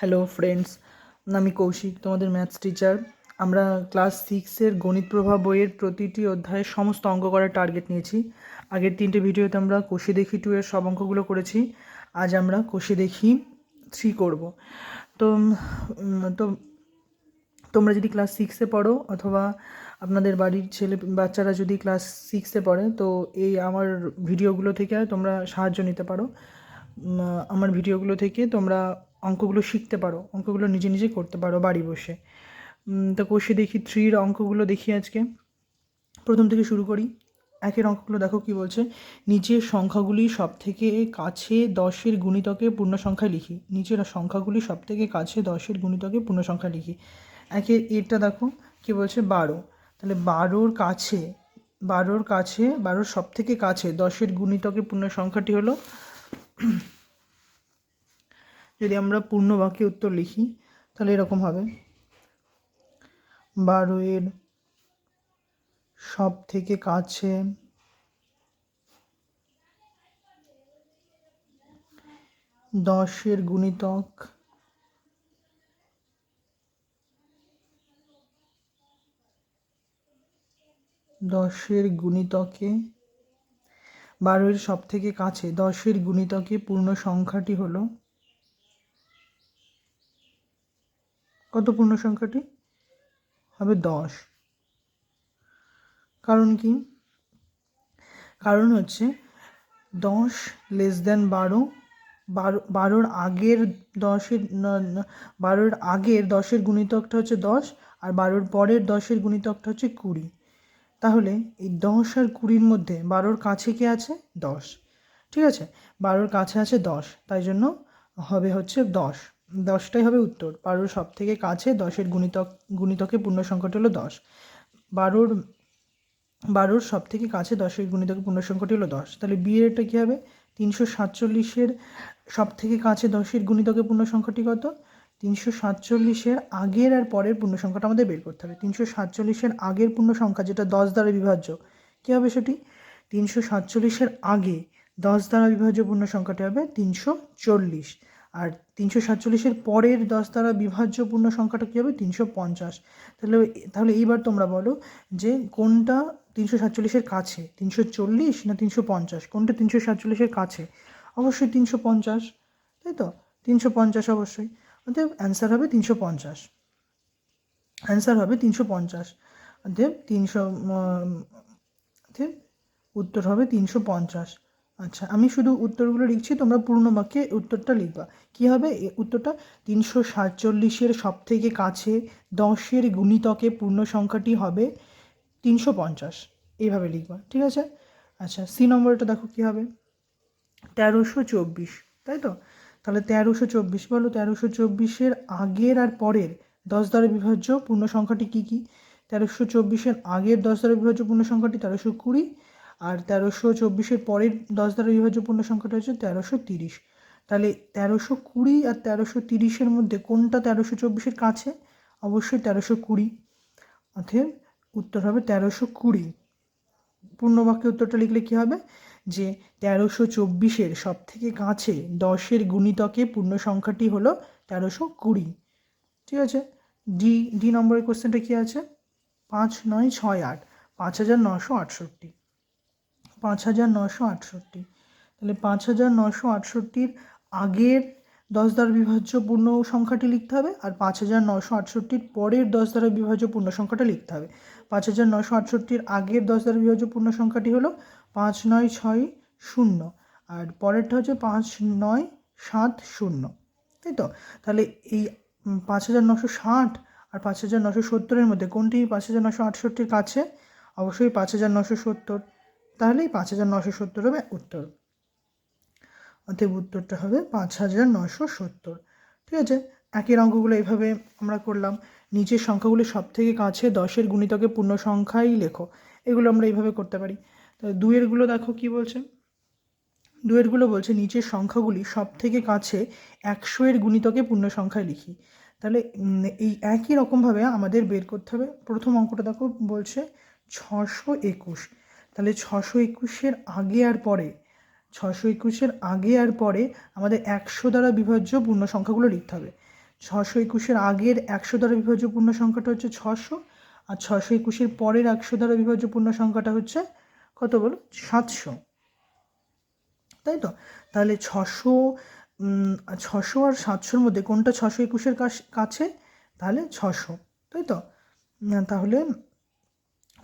Hello friends, আমি কৌশিক, তোমাদের maths teacher. আমরা ক্লাস 6-এর গণিত প্রভাব বইয়ের প্রতিটি অধ্যায়ের সমস্ত অঙ্ক করার টার্গেট নিয়েছি। আগের 3টে ভিডিওতে আমরা কষে দেখি 2 এর সব অঙ্কগুলো করেছি। আজ আমরা কষে দেখি 3 করব। তো তো তোমরা যদি ক্লাস 6-এ পড়ো অথবা আপনাদের বাড়ির বাচ্চারা যদি ক্লাস 6-এ পড়ে, তো এই আমার ভিডিওগুলো থেকে তোমরা সাহায্য নিতে পারো। আমার ভিডিওগুলো থেকে তোমরা অঙ্কগুলো শিখতে পারো, অঙ্কগুলো নিজে নিজে করতে পারো বাড়ি বসে। তো কষে দেখি 3-র অঙ্কগুলো দেখি আজকে। প্রথম থেকে শুরু করি। 1-এর অঙ্কগুলো দেখো কি বলছে। নিচের সংখ্যাগুলি সব থেকে কাছে 10-এর গুণিতকে পূর্ণ সংখ্যায় লিখি। নিচের সংখ্যাগুলি সব থেকে কাছে 10-এর গুণিতকে পূর্ণ সংখ্যায় লিখি। 1-এর এটা দেখো কি বলছে, 12। তাহলে 12-র কাছে 12-র সব থেকে কাছে 10-এর গুণিতকে পূর্ণ সংখ্যাটি হলো, যদি আমরা পূর্ণ বাক্যে উত্তর লিখি তাহলে এরকম হবে, 12-এর সব থেকে কাছে 10-এর গুণিতক 10-এর গুণিতকে 12-এর সব থেকে কাছে 10-এর গুণিতকে পূর্ণ সংখ্যাটি হলো কত? পূর্ণ সংখ্যাটি হবে 10। কারণ কি? কারণ হচ্ছে 10 লেস দ্যান 12, 12-র আগের 10-এর গুণিতকটা হচ্ছে 10, আর 12-র পরের 10-এর গুণিতকটা হচ্ছে 20। তাহলে এই 10 আর 20-র মধ্যে 12-র কাছে কে আছে? 10। ঠিক আছে, 12-র কাছে আছে 10, তাই জন্য হবে হচ্ছে 10। 10টাই হবে উত্তর। 12-র সব থেকে কাছে 10-এর গুণিতকে পূর্ণ সংখ্যাটি হলো 10। 12-র সব থেকে কাছে 10-এর গুণিতকে পূর্ণ সংখ্যাটি হলো 10। তাহলে বি এরটা কী হবে? 347-এর সব থেকে কাছে 10-এর গুণিতকে পূর্ণ সংখ্যাটি কত? 347-এর আগের আর পরের পূর্ণ সংখ্যাটা আমাদের বের করতে হবে। 347-এর আগের পূর্ণ সংখ্যা যেটা 10 দ্বারা বিভাজ্য, কী হবে সেটি? 347-এর আগে 10 দ্বারা বিভাজ্য পূর্ণ সংখ্যাটি হবে 340, আর 347-এর পরের 10 দ্বারা বিভাজ্য পূর্ণ সংখ্যাটা কী হবে? 350। তাহলে এইবার তোমরা বলো যে কোনটা 347-এর কাছে, 340 না 350? কোনটা 347-এর কাছে? অবশ্যই 350, তাই তো? 350 অবশ্যই। অতএব অ্যান্সার হবে 350। অ্যান্সার হবে 350। অতএব উত্তর হবে 350। আচ্ছা, আমি শুধু উত্তরগুলো লিখছি, তোমরা পূর্ণ বাক্যে উত্তরটা লিখবা। কী হবে উত্তরটা? 347-এর সব থেকে কাছে 10-এর গুণিতকে পূর্ণ সংখ্যাটি হবে 350, এইভাবে লিখবা। ঠিক আছে? আচ্ছা, সি নম্বরটা দেখো কী হবে, 1324, তাই তো? তাহলে 1324 বলো, 1324-এর আগের আর পরের 10 দ্বারা বিভাজ্য পূর্ণ সংখ্যাটি কী কী? 1324-এর আগের 10 দ্বারা বিভাজ্য পূর্ণ সংখ্যাটি 1320, আর 1324-এর পরের 10 দ্বারা বিভাজ্য পূর্ণ সংখ্যাটা হচ্ছে 1330। তাহলে 1320 আর 1330-এর মধ্যে কোনটা 1324-এর কাছে? অবশ্যই 1320। অতএব উত্তর হবে 1320। পূর্ণবাক্যে উত্তরটা লিখলে কী হবে? যে 1324-এর সব থেকে কাছে 10-এর গুণিতকে পূর্ণ সংখ্যাটি হলো 1320। ঠিক আছে? ডি নম্বরের কোশ্চেনটা কী আছে? 5, 9, 6, 8, 5968। 5968। তাহলে 5968-র আগের 10 দ্বারা বিভাজ্য পূর্ণ সংখ্যাটি লিখতে হবে, আর 5968-র পরের 10 দ্বারা বিভাজ্য পূর্ণ সংখ্যাটা লিখতে হবে। 5968-র আগের 10 দ্বারা বিভাজ্য পূর্ণ সংখ্যাটি হলো 5960, আর পরেরটা হচ্ছে 5970, তাই তো? তাহলে এই 5960 আর 5970-এর মধ্যে কোনটি 5968-র কাছে? অবশ্যই 5970। তাহলে এই 5970 হবে উত্তর। অতএব উত্তরটা হবে 5970। ঠিক আছে? একের অঙ্কগুলো এইভাবে আমরা করলাম। নিচের সংখ্যাগুলি সব থেকে কাছে 10-এর গুণিতকে পূর্ণ সংখ্যাই লেখো। এগুলো আমরা এইভাবে করতে পারি। তো 2-এরগুলো দেখো কি বলছে। 2-এরগুলো বলছে নিচের সংখ্যাগুলি সব থেকে কাছে 100-এর গুণিতকে পূর্ণ সংখ্যায় লিখি। তাহলে এই একই রকমভাবে আমাদের বের করতে হবে। প্রথম অঙ্কটা দেখো বলছে 621। তাহলে 621-এর আগে আর পরে 621-এর আগে আর পরে আমাদের 100 দ্বারা বিভাজ্য পূর্ণ সংখ্যাগুলো লিখতে হবে। 621-এর আগের 100 দ্বারা বিভাজ্য পূর্ণ সংখ্যাটা হচ্ছে 600, আর 621-এর পরের 100 দ্বারা বিভাজ্য পূর্ণ সংখ্যাটা হচ্ছে কত বলো? 700, তাই তো? তাহলে 600 আর 700-র মধ্যে কোনটা 621-এর কাছে? তাহলে 600, তাই তো? তাহলে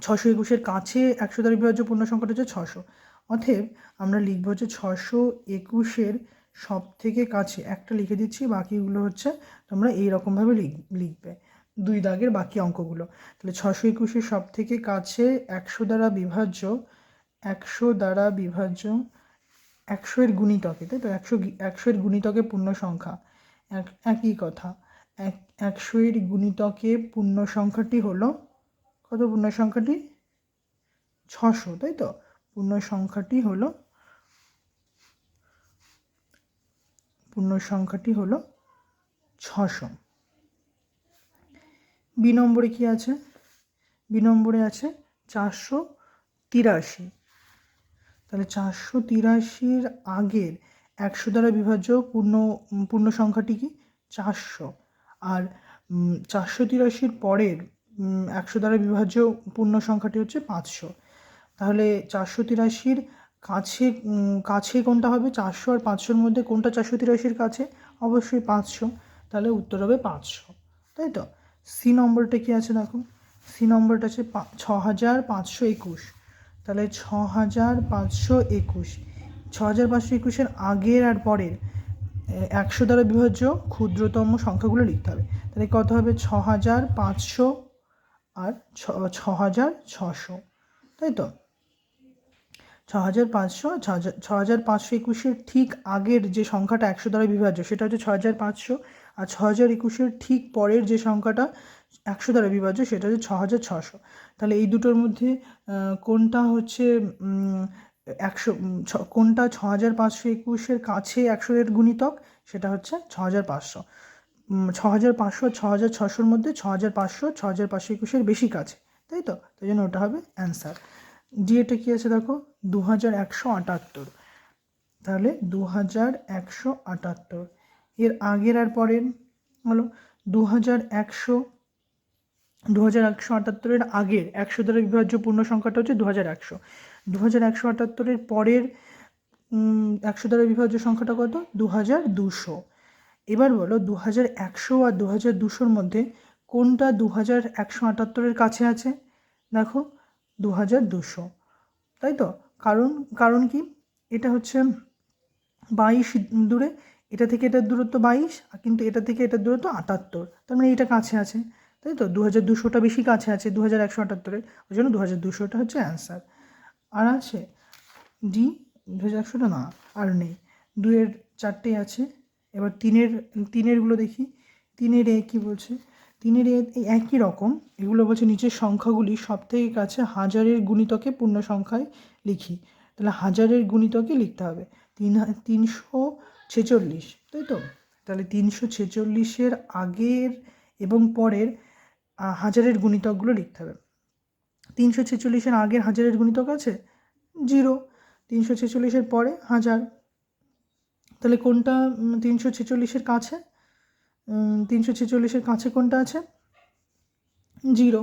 621-এর কাছে 100 দ্বারা বিভাজ্য পূর্ণ সংখ্যাটা হচ্ছে 600। অতএব আমরা লিখব হচ্ছে 621-এর সব থেকে কাছে, একটা লিখে দিচ্ছি, বাকিগুলো হচ্ছে তোমরা এইরকমভাবে লিখবে 2 দাগের বাকি অঙ্কগুলো। তাহলে 621-এর সব থেকে কাছে 100 দ্বারা বিভাজ্য, 100-এর গুণিতকে, তাই তো? 100-এর গুণিতকে পূর্ণ সংখ্যা, একই কথা। 100-এর গুণিতকে পূর্ণ সংখ্যাটি হলো কত? পূর্ণ সংখ্যাটি 600, তাই তো? পূর্ণ সংখ্যাটি হলো 600। বি নম্বরে কি আছে? বি নম্বরে আছে 483। তাহলে 483-র আগের 100 দ্বারা বিভাজ্য পূর্ণ সংখ্যাটি কি? 400। আর 483-র পরের 100 দ্বারা বিভাজ্য পূর্ণ সংখ্যাটি হচ্ছে 500। তাহলে 483-র কাছে কোনটা হবে? 400 আর 500-র মধ্যে কোনটা 483-র কাছে? অবশ্যই 500। তাহলে উত্তর হবে 500, তাই তো? সি নম্বরটা কি আছে দেখো। সি নম্বরটা আছে 6521। তাহলে 6521, 6521-এর আগের আর পরের 100 দ্বারা বিভাজ্য ক্ষুদ্রতম সংখ্যাগুলো লিখতে হবে। তাহলে কত হবে? 6500 আর 6600, তাই তো? 6500, 6521-এর ঠিক আগের যে সংখ্যাটা 100 দ্বারা বিভাজ্য সেটা হচ্ছে 6500, আর 6021-এর ঠিক পরের যে সংখ্যাটা 100 দ্বারা বিভাজ্য সেটা হচ্ছে 6600। তাহলে এই দুটোর মধ্যে কোনটা হচ্ছে কোনটা 6521-এর কাছে 100-এর গুণিতক? সেটা হচ্ছে 6500। 6500 আর 6600-র মধ্যে 6500 6521-এর বেশি কাছে, তাই তো? তাই জন্য ওটা হবে অ্যান্সার। ডি এটা কী আছে দেখো, 2178। তাহলে 2178 এর আগের আর পরের হলো 2178-এর আগের 100 দ্বারা বিভাজ্য পূর্ণ সংখ্যাটা হচ্ছে 2100। 2178-এর পরের 100 দ্বারা বিভাজ্য সংখ্যাটা কত? 2200। এবার বলো 2100 আর 2200-র মধ্যে কোনটা 2178-এর কাছে আছে? দেখো 2200, তাই তো? কারণ কি? এটা হচ্ছে 22 দূরে, এটা থেকে এটার দূরত্ব 22, কিন্তু এটা থেকে এটার দূরত্ব 78, তার মানে এটা কাছে আছে, তাই তো? 2200টা বেশি কাছে আছে 2178-এর, ওই জন্য 2200টা হচ্ছে অ্যান্সার। আর আছে ডি 2100টা না, আর নেই। 2-এর 4টে আছে। এবার তিনেরগুলো দেখি। 3-এর এ কী বলছে? 3-এর এ একই রকম, এগুলো বলছে নিচের সংখ্যাগুলি সব থেকে কাছে 1000-এর গুণিতকে পূর্ণ সংখ্যায় লিখি। তাহলে 1000-এর গুণিতকে লিখতে হবে 346, তাই তো? তাহলে 346-এর আগের এবং পরের 1000-এর গুণিতকগুলো লিখতে হবে। 346-এর আগের 1000-এর গুণিতক আছে 0, 346-এর পরে 1000, তাহলে কোনটা 346-এর কাছে? 346-এর কাছে কোনটা আছে? 0,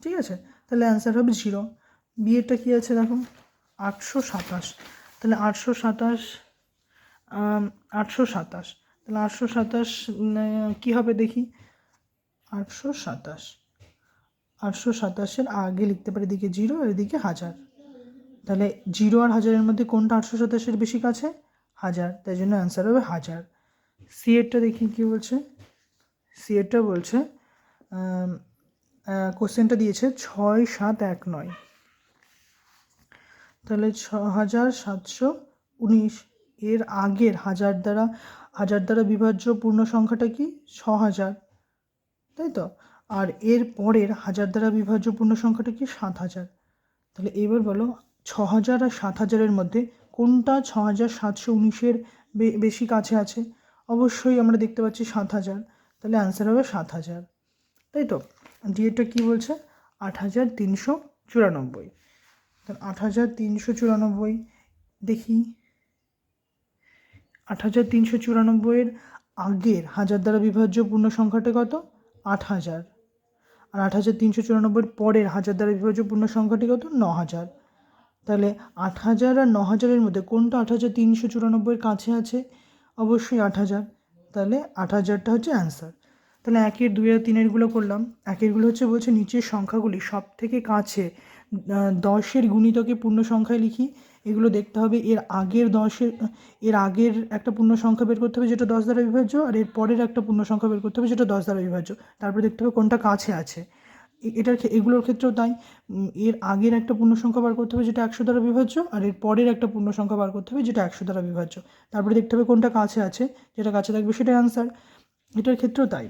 ঠিক আছে? তাহলে অ্যান্সার হবে 0। বিয়েরটা কী আছে দেখো, 827। তাহলে 827, তাহলে 827 কী হবে দেখি। 827-এর আগে লিখতে পারি এদিকে 0 আর এদিকে 1000। তাহলে 0 আর 1000-এর মধ্যে কোনটা 827-এর বেশি কাছে? 1000, তাই জন্য অ্যান্সার হবে 1000। সি এরটা দেখি কী বলছে। সি এরটা বলছে কোশ্চেনটা দিয়েছে 6719। তাহলে 6719 এর আগের 1000 দ্বারা বিভাজ্য পূর্ণ সংখ্যাটা কি? 6000, তাই তো? আর এর পরের 1000 দ্বারা বিভাজ্য পূর্ণ সংখ্যাটা কি? 7000। তাহলে এবার বলো 6000 আর 7000-এর মধ্যে কোনটা 6719-এর বেশি কাছে আছে? অবশ্যই আমরা দেখতে পাচ্ছি 7000, তাহলে অ্যান্সার হবে 7000, তাই তো? ডিএটা কী বলছে? 8394। তাহলে 8394 দেখি। 8394-এর আগের 1000 দ্বারা বিভাজ্য পূর্ণ সংখ্যাটা কত? 8000। আর 8394 পরের 1000 দ্বারা বিভাজ্য পূর্ণ সংখ্যাটি কত? 9000। তাহলে 8000 আর 9000-এর মধ্যে কোনটা 8394-এর কাছে আছে? অবশ্যই 8000। তাহলে 8000টা হচ্ছে অ্যান্সার। তাহলে 1-এর 2 আর 3-এরগুলো করলাম। 1-এরগুলো হচ্ছে বলছে নিচের সংখ্যাগুলি সব থেকে কাছে 10-এর গুণিতকে পূর্ণ সংখ্যায় লিখি। এগুলো দেখতে হবে এর আগের একটা পূর্ণ সংখ্যা বের করতে হবে যেটা 10 দ্বারা বিভাজ্য, আর এর পরের একটা পূর্ণ সংখ্যা বের করতে হবে যেটা 10 দ্বারা বিভাজ্য। তারপরে দেখতে হবে কোনটা কাছে আছে। এগুলোর ক্ষেত্রেও তাই। এর আগের একটা পূর্ণ সংখ্যা বার করতে হবে যেটা 100 দ্বারা বিভাজ্য, আর এর পরের একটা পূর্ণ সংখ্যা বার করতে হবে যেটা 100 দ্বারা বিভাজ্য। তারপরে দেখতে হবে কোনটা কাছে আছে, যেটা কাছে থাকবে সেটাই আনসার। এটার ক্ষেত্রেও তাই।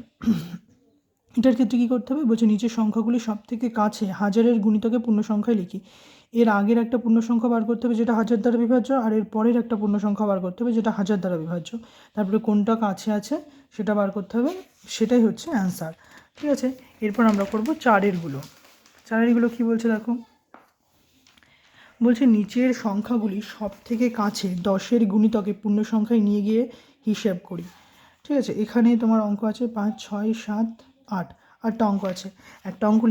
এটার ক্ষেত্রে কী করতে হবে? বলছে নিচের সংখ্যাগুলি সব থেকে কাছে 1000-এর গুণিতকে পূর্ণ সংখ্যায় লিখি। এর আগের একটা পূর্ণ সংখ্যা বার করতে হবে যেটা 1000 দ্বারা বিভাজ্য, আর এর পরের একটা পূর্ণ সংখ্যা বার করতে হবে যেটা 1000 দ্বারা বিভাজ্য। তারপরে কোনটা কাছে আছে সেটা বার করতে হবে, সেটাই হচ্ছে অ্যান্সার। ঠিক আছে, এরপর আমরা করব 4-এরগুলো। 4-এরগুলো কী বলছে দেখো। বলছে নিচের সংখ্যাগুলি সব থেকে কাছে 10-এর গুণিতকে পূর্ণ সংখ্যায় নিয়ে গিয়ে হিসেব করি। ঠিক আছে, এখানে তোমার অঙ্ক আছে 5, 6, 7, 8। 8টা অঙ্ক আছে। একটা অঙ্ক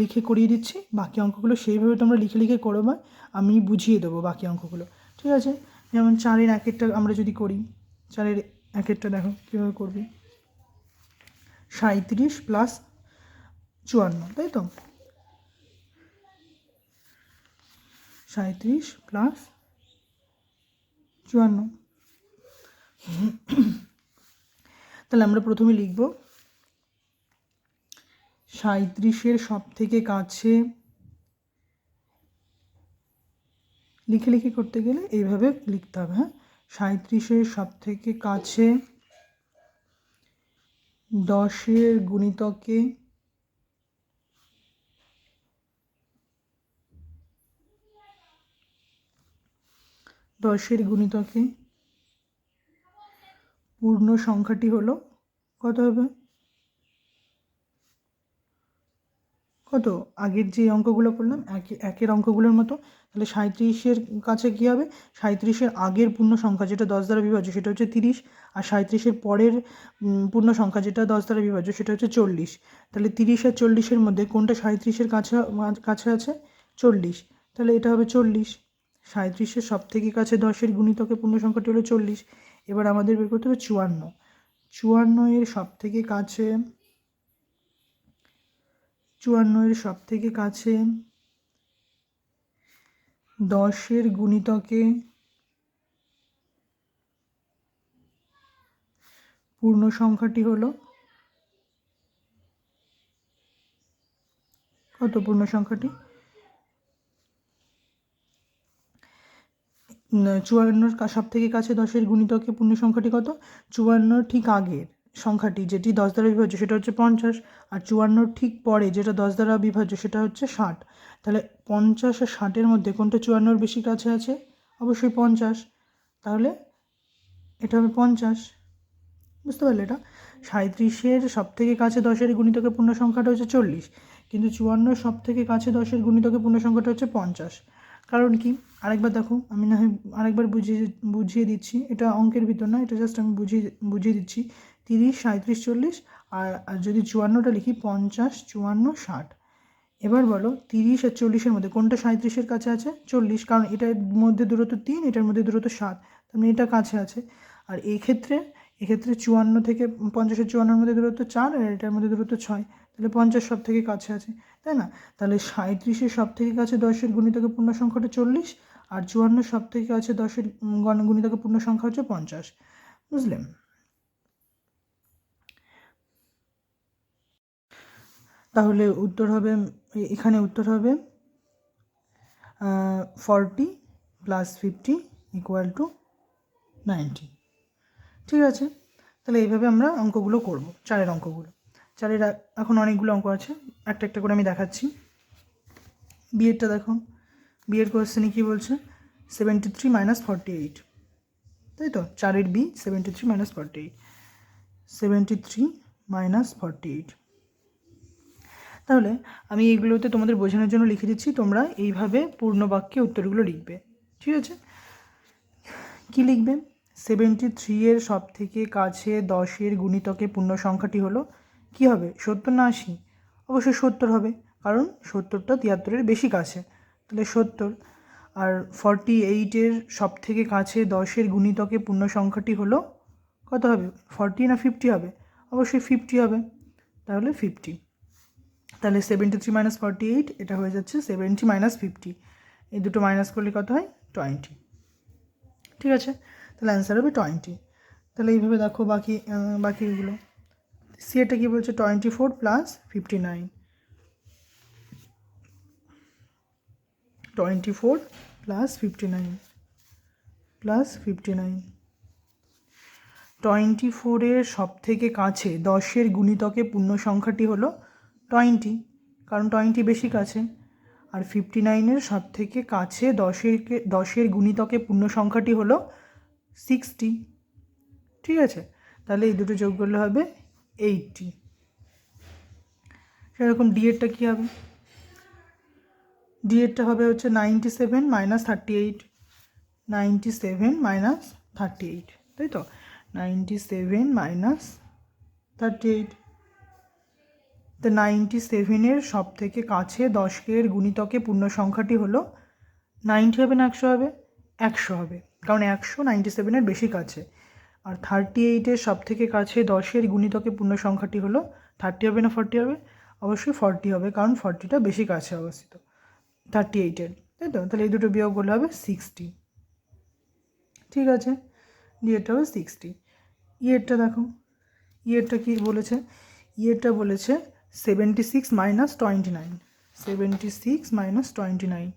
লিখে করিয়ে দিচ্ছি, বাকি অঙ্কগুলো সেইভাবে তোমরা লিখে করবে, আমি বুঝিয়ে দেবো বাকি অঙ্কগুলো। ঠিক আছে, যেমন 4-এর 1-এরটা আমরা যদি করি, 4-এর 1-এরটা দেখো কীভাবে করবি। 37 + 54, তাই তো? 37 + 54। তাহলে আমরা প্রথমে লিখব 37-এর সব থেকে কাছে, লিখে করতে গেলে এইভাবে লিখতে হবে। হ্যাঁ, 37-এর সব থেকে কাছে 10-এর গুণিতকে পূর্ণ সংখ্যাটি হলো কত হবে? কত? আগের যে অঙ্কগুলো করলাম একের অঙ্কগুলোর মতো। তাহলে 37-এর কাছে কী হবে? 37-এর আগের পূর্ণ সংখ্যা যেটা 10 দ্বারা বিভাজ্য সেটা হচ্ছে 30, আর 37-এর পরের পূর্ণ সংখ্যা যেটা 10 দ্বারা বিভাজ্য সেটা হচ্ছে 40। তাহলে 30 আর 40-এর মধ্যে কোনটা 37-এর কাছে আছে? 40। তাহলে এটা হবে 40। 37-এর সব থেকে কাছে 10-এর গুণিতকে পূর্ণ সংখ্যাটি হলো 40। এবার আমাদের বের করতে হবে 54। 54-এর সব থেকে কাছে 10-এর গুণিতকে পূর্ণ সংখ্যাটি হলো কত? পূর্ণ সংখ্যাটি 54-র সব থেকে কাছে 10-এর গুণিতকে পূর্ণ সংখ্যাটি কত? 54-র ঠিক আগের সংখ্যাটি যেটি 10 দ্বারা বিভাজ্য সেটা হচ্ছে 50, আর 54-র ঠিক পরে যেটা 10 দ্বারা বিভাজ্য সেটা হচ্ছে 60। তাহলে 50 আর 60-এর মধ্যে কোনটা 54-র বেশি কাছে আছে? অবশ্যই 50। তাহলে এটা হবে 50। বুঝতে পারলে? এটা 37-এর সব থেকে কাছে 10-এর গুণিতকে পূর্ণ সংখ্যাটা হচ্ছে 40, কিন্তু 54-র সব থেকে কাছে 10-এর গুণিতকে পূর্ণ সংখ্যাটা হচ্ছে 50। কারণ কি? আরেকবার দেখো, আমি না হয় আরেকবার বুঝিয়ে দিচ্ছি। এটা অঙ্কের ভিতর না, এটা জাস্ট আমি বুঝিয়ে দিচ্ছি। 30, 37, 40, আর যদি 54টা লিখি 50, 54, 60। এবার বলো 30 আর 40-এর মধ্যে কোনটা 37-এর কাছে আছে? 40, কারণ এটার মধ্যে দূরত্ব 3, এটার মধ্যে দূরত্ব 7, তার মানে এটা কাছে আছে। আর এক্ষেত্রে 54 থেকে 50-এর 54-এর মধ্যে দূরত্ব 4, আর এটার মধ্যে দূরত্ব 6, তাহলে 50 সব থেকে কাছে আছে, তাই না? তাহলে 37-এর সব থেকে কাছে 10-এর গুণিতকে পূর্ণ সংখ্যাটা 40, আর 54 সব থেকে কাছে 10-এর গুণিতকে পূর্ণ সংখ্যা হচ্ছে 50। বুঝলে? তাহলে এখানে উত্তর হবে 40 + 50 = 90। ঠিক আছে, তাহলে এইভাবে আমরা অঙ্কগুলো করব, 4-এর অঙ্কগুলো। 4-এর এখন অনেকগুলো অঙ্ক আছে, একটা করে আমি দেখাচ্ছি। বিয়েরটা দেখো, বিয়ের কোয়েশ্চেনে কী বলছে? 73 - 48, তাই তো? 4-এর বি 73 - 48, 73 - 48। তাহলে আমি এইগুলোতে তোমাদের বোঝানোর জন্য লিখে দিচ্ছি, তোমরা এইভাবে পূর্ণ বাক্যে উত্তরগুলো লিখবে। ঠিক আছে, কী লিখবে? 73 এর সব থেকে কাছে 10-এর গুণিতকে পূর্ণ সংখ্যাটি হলো কী হবে, 70 না 80? অবশ্যই 70 হবে, কারণ 70টা 73-এর বেশি কাছে, তাহলে 70। আর 48-এর সব থেকে কাছে 10-এর গুণিতকে পূর্ণ সংখ্যাটি হলো কত হবে, 40 না 50 হবে? অবশ্যই 50 হবে, তাহলে 50। তাহলে 73 মাইনাস 48, এটা হয়ে যাচ্ছে 70 মাইনাস 50, এই দুটো মাইনাস করলে কত হয়, 20। ঠিক আছে, তাহলে অ্যান্সার হবে 20। তাহলে এইভাবে দেখো বাকিগুলো। সি এটা কী বলছে, 24 প্লাস 59, 24 প্লাস 59 প্লাস 59। 24-এর সব থেকে কাছে 10-এর গুণিতকে পূর্ণ সংখ্যাটি হলো 20, কারণ 20 বেশি কাছে। আর 59-এর সব থেকে কাছে 10-এর গুণিতকে পূর্ণ সংখ্যাটি হলো 60। ঠিক আছে, তাহলে এই দুটো যোগ করলে হবে 80। সেরকম ডিএরটা কী হবে, ডিএরটা হবে হচ্ছে 97 মাইনাস 38, 97 মাইনাস 38, তাই তো, 97 মাইনাস 38। তো 97-এর সব থেকে কাছে 10-এর গুণিতকে পূর্ণ সংখ্যাটি হলো 90 হবে না 100 হবে, 100 হবে, কারণ 100 97-এর বেশি কাছে। আর 38-এর সব থেকে কাছে 10-এর গুণিতকে পূর্ণ সংখ্যাটি হলো 30 হবে না 40 হবে, অবশ্যই 40 হবে, কারণ 40টা বেশি কাছে অবস্থিত 38-এর, তাই তো। তাহলে এই দুটো বিয়োগ করলে হবে 60। ঠিক আছে, ডিএরটা হবে 60। ইয়েরটা দেখো, ইয়েরটা কী বলেছে, ইয়েরটা বলেছে 76 মাইনাস 29, 76 মাইনাস 29,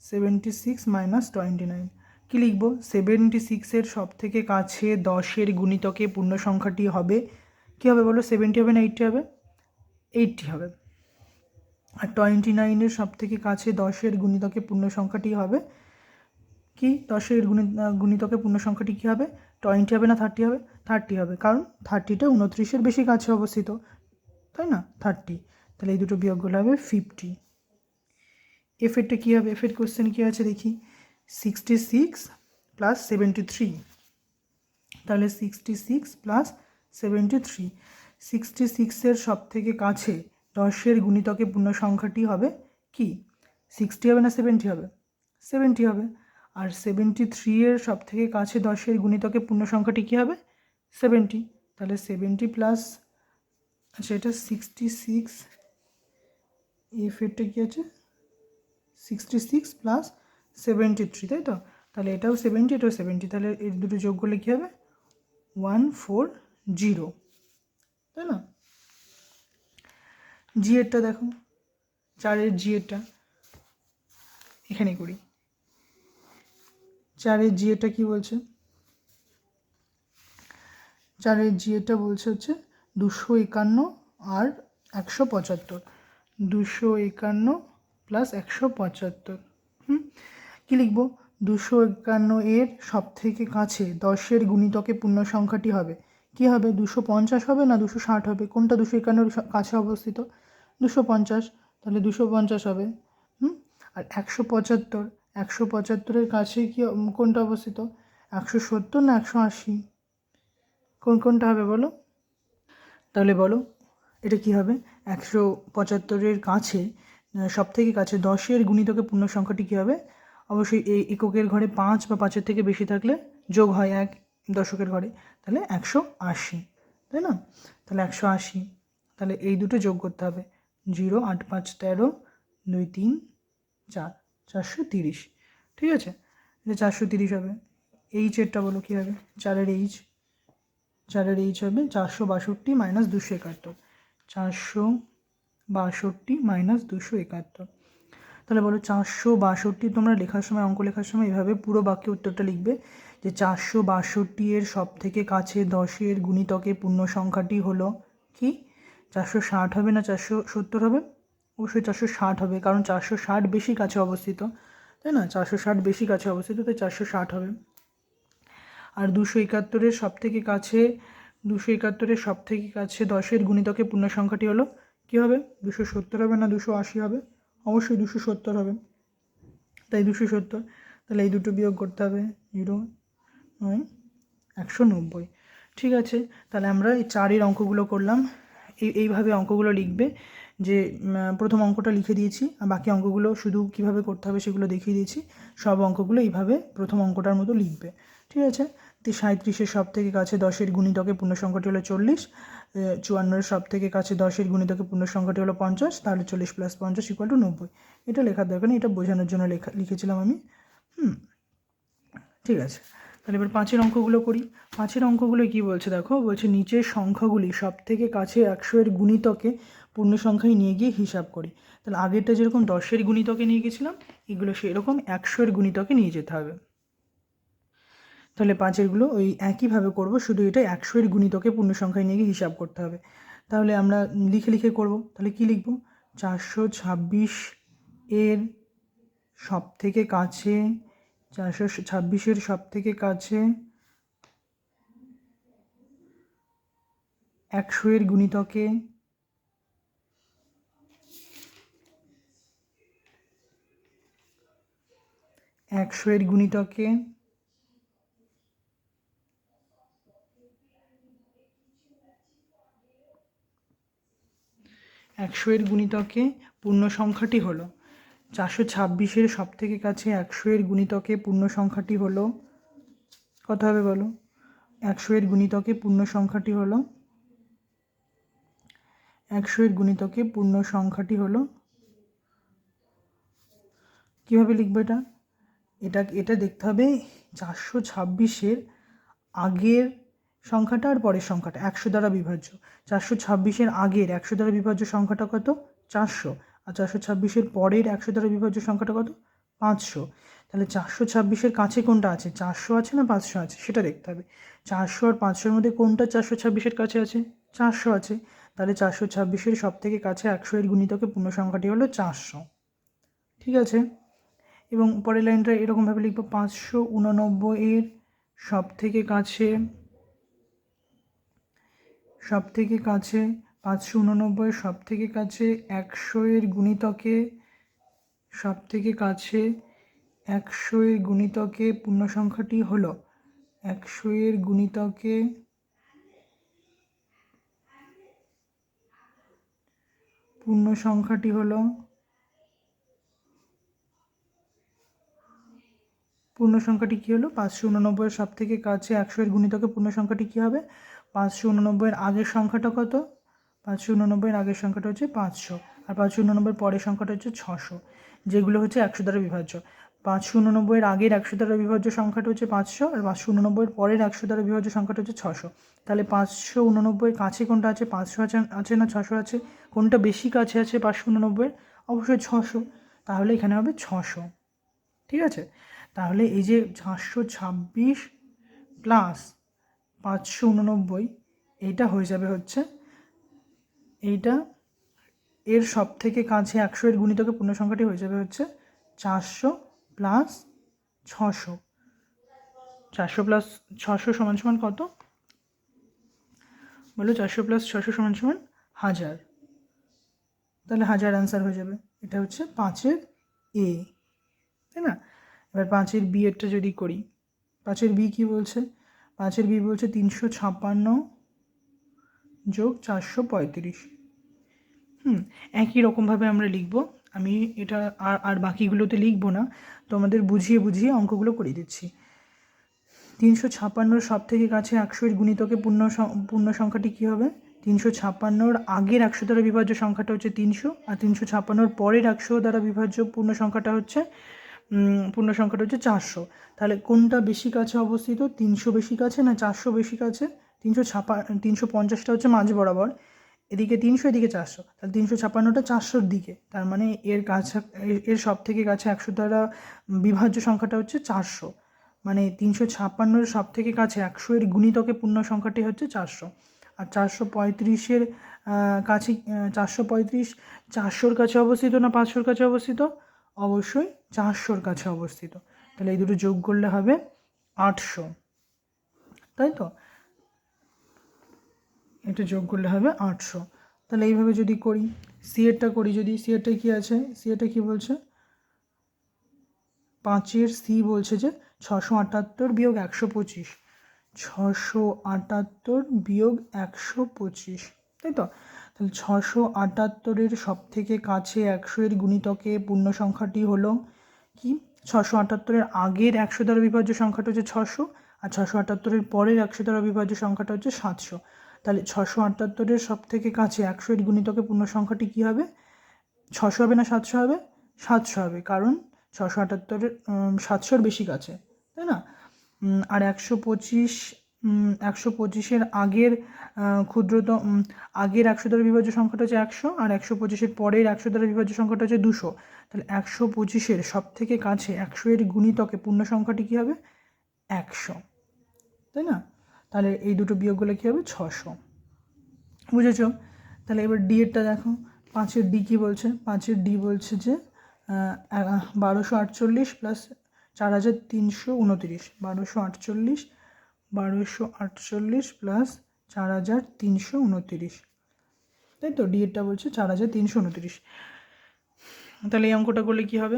76 মাইনাস 29। কী লিখব, 76-এর সব থেকে কাছে 10-এর গুণিতকে পূর্ণ সংখ্যাটি হবে কী হবে বলো, 70 হবে না 80 হবে, 80 হবে। আর 29-এর সব থেকে কাছে 10-এর গুণিতকে পূর্ণ সংখ্যাটি হবে কি, 10-এর গুণিতকে পূর্ণ সংখ্যাটি কী হবে, 20 হবে না 30 হবে, 30 হবে, কারণ 30টা 29-এর বেশি কাছে অবস্থিত, তাই না, 30। তাহলে এই দুটো বিয়োগগুলো হবে 50। এফেরটা কী হবে, এফের কোশ্চেন কী আছে দেখি, 66 প্লাস 73, তাহলে 66 প্লাস 73, 66-এর সব থেকে কাছে 10-এর গুণিতকে পূর্ণ সংখ্যাটি হবে কি, 60 হবে না 70 হবে, 70 হবে। আর 73-এর সব থেকে কাছে 10-এর গুণিতকে পূর্ণ সংখ্যাটি কী হবে, 70, তাহলে 70 প্লাস, আচ্ছা এটা 66, এফেরটা কী আছে 66 প্লাস 73, তাই তো, তাহলে এটাও 70 এটাও 70, তাহলে এর দুটো যোগ করলে কী হবে 140, তাই না। জিএরটা দেখো, 4-এর জিএরটা এখানে করি। 4-এর জিএরটা কী বলছে, 4-এর জিএরটা বলছে হচ্ছে 251 আর 175, 251 প্লাস 175। কী লিখব, 251-এর সব থেকে কাছে 10-এর গুণিতকে পূর্ণ সংখ্যাটি হবে কী হবে, 250 হবে না 260 হবে, কোনটা 251-এর কাছে অবস্থিত, 250, তাহলে 250 হবে। আর 175, 175-এর কাছে কি কোনটা অবস্থিত, 170 না 180, কোনটা হবে বলো, তাহলে বলো এটা কি হবে, 175-এর কাছে সব থেকে কাছে 10-এর গুণিতকে পূর্ণ সংখ্যাটি কী হবে, অবশ্যই এই এককের ঘরে 5 বা 5-এর থেকে বেশি থাকলে যোগ হয় 1 দশকের ঘরে, তাহলে 180, তাই না, তাহলে 180, তাহলে এই দুটো যোগ করতে হবে, 0 8 5 13 2 3 4, 430, ঠিক আছে, এটা 430 হবে। এইচেরটা বলো কী হবে, 4-এর এইচ, 4-এর এইচ হবে 462 মাইনাস 271, 462 মাইনাস 271, তাহলে বলো 462 তোমরা লেখার সময়, অঙ্ক লেখার সময় এভাবে পুরো বাক্যে উত্তরটা লিখবে যে 462-এর সব থেকে কাছে 10-এর গুণিতকে পূর্ণ সংখ্যাটি হলো কি, 460 হবে না 470 হবে, অবশ্যই 460 হবে, কারণ 460 বেশি কাছে অবস্থিত, তাই না, 460 বেশি কাছে অবস্থিত, তাই 460 হবে। আর 271-এর সব থেকে কাছে, 271-এর সব থেকে কাছে 10-এর গুণিতকে পূর্ণ সংখ্যাটি হলো কী হবে, 270 হবে না 280 হবে, অবশ্যই 270 হবে, তাই 270, তাহলে এই দুটো বিয়োগ করতে হবে, 0 9 190। ঠিক আছে, তাহলে আমরা এই 4-এর অঙ্কগুলো করলাম। এইভাবে অঙ্কগুলো লিখবে, যে প্রথম অঙ্কটা লিখে দিয়েছি, আর বাকি অঙ্কগুলো শুধু কিভাবে করতে হবে সেগুলো দেখিয়ে দিয়েছি। সব অঙ্কগুলো এইভাবে প্রথম অঙ্কটার মতো লিখবে। ঠিক আছে, 37-এর সব থেকে কাছে 10-এর গুণিতকে পূর্ণ সংখ্যাটি হলো 40, 54-এর সব থেকে কাছে 10-এর গুণিতকে পূর্ণ সংখ্যাটি হলো 50, তাহলে 40 + 50 = 90। এটা লেখার দরকার নেই, এটা বোঝানোর জন্য লিখেছিলাম আমি। ঠিক আছে, তাহলে এবার 5-এর অঙ্কগুলো করি। 5-এর অঙ্কগুলো কী বলছে দেখো, বলছে নিচের সংখ্যাগুলি সব থেকে কাছে 100-এর গুণিতকে পূর্ণ সংখ্যায় নিয়ে গিয়ে হিসাব করি। তাহলে আগেরটা যেরকম 10-এর গুণিতকে নিয়ে গেছিলাম, এগুলো সেরকম 100-এর গুণিতকে নিয়ে যেতে হবে। তাহলে 5-এরগুলো ওই একইভাবে করব, শুধু এটা 100-এর গুণিতকে পূর্ণ সংখ্যায় নিয়ে গিয়ে হিসাব করতে হবে। তাহলে আমরা লিখে লিখে করব। তাহলে কি লিখব, 426 এর সব থেকে কাছে, 426-এর সব থেকে কাছে 100-এর গুণিতকে 100-এর গুণিতকে 100-এর গুণিতকে পূর্ণ সংখ্যাটি হলো 426-এর সব থেকে কাছে 100-এর গুণিতকে পূর্ণ সংখ্যাটি হলো কত হবে বলো? 100-এর গুণিতকে পূর্ণ সংখ্যাটি হলো 100-এর গুণিতকে পূর্ণ সংখ্যাটি হলো কীভাবে লিখবো এটা? এটা দেখতে হবে 426-এর আগের সংখ্যাটা আর পরের সংখ্যাটা 100 দ্বারা বিভাজ্য। 426-এর আগের 100 দ্বারা বিভাজ্য সংখ্যাটা কত? 400। আর 426-এর পরের 100 দ্বারা বিভাজ্য সংখ্যাটা কত? 500। তাহলে 426-এর কাছে কোনটা আছে? 400 আছে না 500 আছে সেটা দেখতে হবে। 400 আর 500-এর মধ্যে কোনটা 426-এর কাছে আছে? 400 আছে। তাহলে 426-এর সব থেকে কাছে 100-এর গুণিতকে পূর্ণ সংখ্যাটি হলো 400। ঠিক আছে, এবং পরের লাইনটা এরকমভাবে লিখব, 589-এর সব থেকে কাছে 589-এর সব থেকে কাছে 100-এর গুণিতকে সব থেকে কাছে 100-এর গুণিতকে পূর্ণ সংখ্যাটি হলো 100-এর গুণিতকে পূর্ণ সংখ্যাটি হলো পূর্ণ সংখ্যাটি কী হলো? 589-এর সব থেকে কাছে 100-এর গুণিতকে পূর্ণ সংখ্যাটি কী হবে? 589-এর আগের সংখ্যাটা কত? 589-এর আগের সংখ্যাটা হচ্ছে 500, আর 589-এর পরের সংখ্যাটা হচ্ছে 600, যেগুলো হচ্ছে 100 দ্বারা বিভাজ্য। 589-এর আগের 100 দ্বারা বিভাজ্য সংখ্যাটা হচ্ছে 500, আর 589-এর পরের 100 দ্বারা বিভাজ্য সংখ্যাটা হচ্ছে 600। তাহলে 589-এর কাছে কোনটা আছে? 500 আছে না 600 আছে? কোনটা বেশি কাছে আছে 589-এর? অবশ্যই 600, তাহলে এখানে হবে 600। ঠিক আছে, তাহলে এই যে 426 প্লাস 589 এইটা হয়ে যাবে হচ্ছে, এইটা এর সব থেকে কাছে 100-এর গুণিতকে পূর্ণ সংখ্যাটি হয়ে যাবে হচ্ছে 400 প্লাস 600। 400 প্লাস 600 সমান সমান কত বলো? 400 প্লাস 600 সমান সমান 1000। তাহলে 1000 অ্যান্সার হয়ে যাবে। এটা হচ্ছে 5-এর এ, তাই না? এবার 5-এর বি এরটা যদি করি, 5-এর বি কী বলছে? 5-এর বি বলছে 356 যোগ 435। একই রকমভাবে আমরা লিখব। আমি এটা আর বাকিগুলোতে লিখব না, তোমাদের বুঝিয়ে বুঝিয়ে অঙ্কগুলো করে দিচ্ছি। 356-র সব থেকে কাছে 100-এর গুণিতকে পূর্ণ সংখ্যাটি কী হবে? 356-র আগের 100 দ্বারা বিভাজ্য সংখ্যাটা হচ্ছে 300, আর 356-র পরের 100 দ্বারা বিভাজ্য পূর্ণ সংখ্যাটা হচ্ছে 400। তাহলে কোনটা বেশি কাছে অবস্থিত? 300 বেশি কাছে না 400 বেশি কাছে? 350টা হচ্ছে মাঝ বরাবর, এদিকে 300 এদিকে 400, তাহলে 356টা 400-র দিকে, তার মানে এর সব থেকে কাছে 100 দ্বারা বিভাজ্য সংখ্যাটা হচ্ছে 400, মানে 356-এর সব থেকে কাছে 100-এর গুণিতকে পূর্ণ সংখ্যাটি হচ্ছে 400। আর 435-এর কাছে 435 400-র কাছে অবস্থিত না 500-র কাছে অবস্থিত? অবশ্যই 400-র কাছে অবস্থিত। তাহলে এই দুটো যোগ করলে হবে 800, তাই তো? এটা যোগ করলে হবে 800। তাহলে এইভাবে যদি করি, সি এরটা করি, যদি সি এরটা কী আছে? সি এরটা কী বলছে? 5-এর সি বলছে যে 678 বিয়োগ 125, 678 বিয়োগ 125, তাই তো? তাহলে 678-এর সব থেকে কাছে 100-এর গুণিতকে পূর্ণ সংখ্যাটি হলো কি? 678-এর আগের 100 দ্বারা বিভাজ্য সংখ্যাটা হচ্ছে 600, আর 678-এর পরের 100 দ্বারা বিভাজ্য সংখ্যাটা হচ্ছে 700। তাহলে 678-এর সব থেকে কাছে 100-এর গুণিতকে পূর্ণ সংখ্যাটি কী হবে? 600 হবে না 700 হবে? 700 হবে, কারণ 678-এর 700-র বেশি কাছে, তাই না? আর 125-এর আগের ক্ষুদ্রতম আগের 100 দ্বারা বিভাজ্য সংখ্যাটা হচ্ছে 100, আর 125-এর পরের 100 দ্বারা বিভাজ্য সংখ্যাটা হচ্ছে 200। তাহলে 125-এর সব থেকে কাছে 100-এর গুণিতকে পূর্ণ সংখ্যাটি কী হবে? 100, তাই না? তাহলে এই দুটো বিয়োগ করলে কী হবে? 600। বুঝেছ? তাহলে এবার ডি এরটা দেখো, 5-এর ডি কী বলছে? 5-এর ডি বলছে যে 1248 প্লাস 4329, 1248 প্লাস 4329, তাই তো? ডি এরটা বলছে 4329। তাহলে এই অঙ্কটা করলে কী হবে?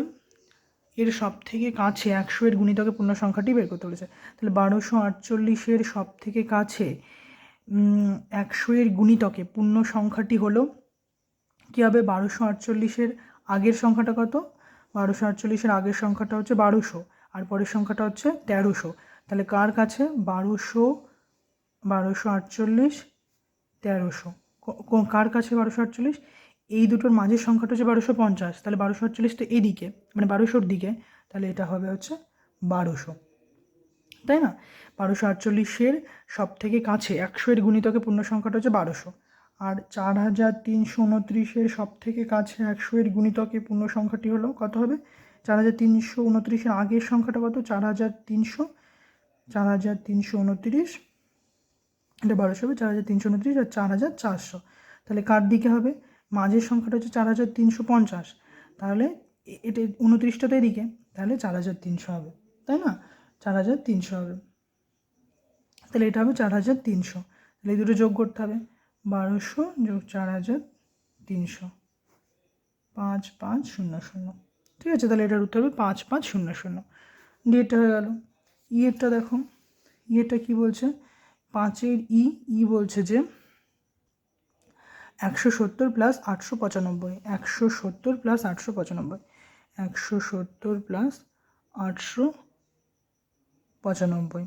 এর সব থেকে কাছে 100-এর গুণিতকে পূর্ণ সংখ্যাটি বের করতে বলেছে। তাহলে 1248-এর সব থেকে কাছে 100-এর গুণিতকে পূর্ণ সংখ্যাটি হলো কী হবে? 1248-এর আগের সংখ্যাটা কত? 1248-এর আগের সংখ্যাটা হচ্ছে 1200, আর পরের সংখ্যাটা হচ্ছে 1300। তাহলে কার কাছে? 1248, 1300। কার কাছে 1248? এই দুটোর মাঝের সংখ্যাটা হচ্ছে 1250, তাহলে 1248 তো এইদিকে, মানে 1200-র দিকে, তাহলে এটা হবে হচ্ছে 1200, তাই না? 1248-এর সব থেকে কাছে 100-এর গুণিতকে পূর্ণ সংখ্যাটা হচ্ছে 1200, আর 4329-এর সব থেকে কাছে 100-এর গুণিতকে পূর্ণ সংখ্যাটি হলো কত হবে? 4329-এর আগের সংখ্যাটা কত? 4300, 4329, এটা 1200 হবে, 4329 আর 4400। তাহলে কার দিকে হবে? মাঝের সংখ্যাটা হচ্ছে 4350, তাহলে এটা 29টা তো এদিকে, তাহলে 4300 হবে, তাই না? 4300 হবে, তাহলে এটা হবে 4300। তাহলে এই দুটো যোগ করতে হবে, 1200 যোগ 4300, 5500, ঠিক আছে? তাহলে এটার উত্তর হবে 5500। ডিএটা হয়ে গেল। ইয়েরটা দেখো, ইয়েরটা কী বলছে? 5-এর ই বলছে যে 170 প্লাস 895, 170 প্লাস 895, 170 প্লাস 895।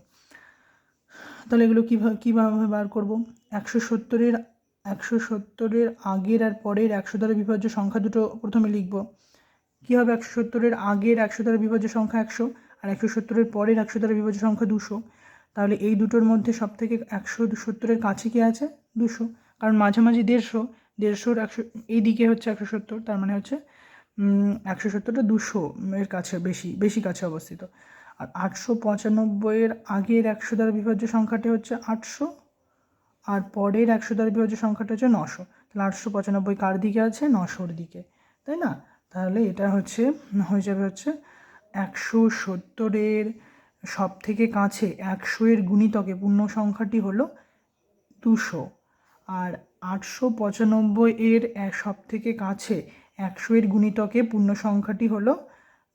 তাহলে এগুলো কীভাবে বার করবো? 170-এর আগের আর পরের 100 দ্বারা বিভাজ্য সংখ্যা দুটো প্রথমে লিখব। কী হবে? 170-এর আগের 100 দ্বারা বিভাজ্য সংখ্যা 100, আর 170-এর পরের 100 দ্বারা বিভাজ্য সংখ্যা 200। তাহলে এই দুটোর মধ্যে সব থেকে 170-এর কাছে কী আছে? 200, কারণ মাঝামাঝি 150, 150-র এই দিকে হচ্ছে 170, তার মানে হচ্ছে 170টা 200-এর কাছে বেশি কাছে অবস্থিত। আর 895-এর আগের 100 দ্বারা বিভাজ্য সংখ্যাটি হচ্ছে 800, আর পরের 100 দ্বারা বিভাজ্য সংখ্যাটা হচ্ছে 900। তাহলে 895 কার দিকে আছে? 900-র দিকে, তাই না? তাহলে এটা হয়ে যাবে হচ্ছে 170-এর সব থেকে কাছে 100-এর গুণিতকে পূর্ণ সংখ্যাটি হলো 200, আর 895-এর সব থেকে কাছে 100-এর গুণিতকে পূর্ণ সংখ্যাটি হলো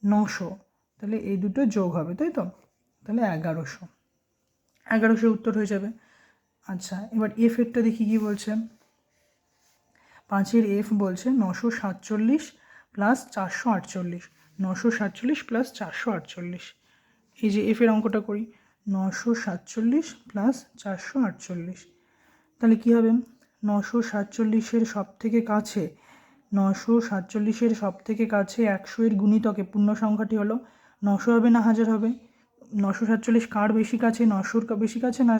900। তাহলে এই দুটো যোগ হবে, তাই তো? তাহলে 1100 উত্তর হয়ে যাবে। আচ্ছা, এবার এফেরটা দেখি কী বলছে। 5-এর এফ বলছে 947 প্লাস 448, 947 প্লাস 448। এই যে এফের অঙ্কটা করি, 947 প্লাস 448, তাহলে কী হবে? 947-এর সব থেকে কাছে 947-এর সব থেকে কাছে 100-এর গুণিতকে পূর্ণ সংখ্যাটি হলো 900 হবে না 1000 হবে? 947 কার বেশি কাছে? 900-র বেশি কাছে না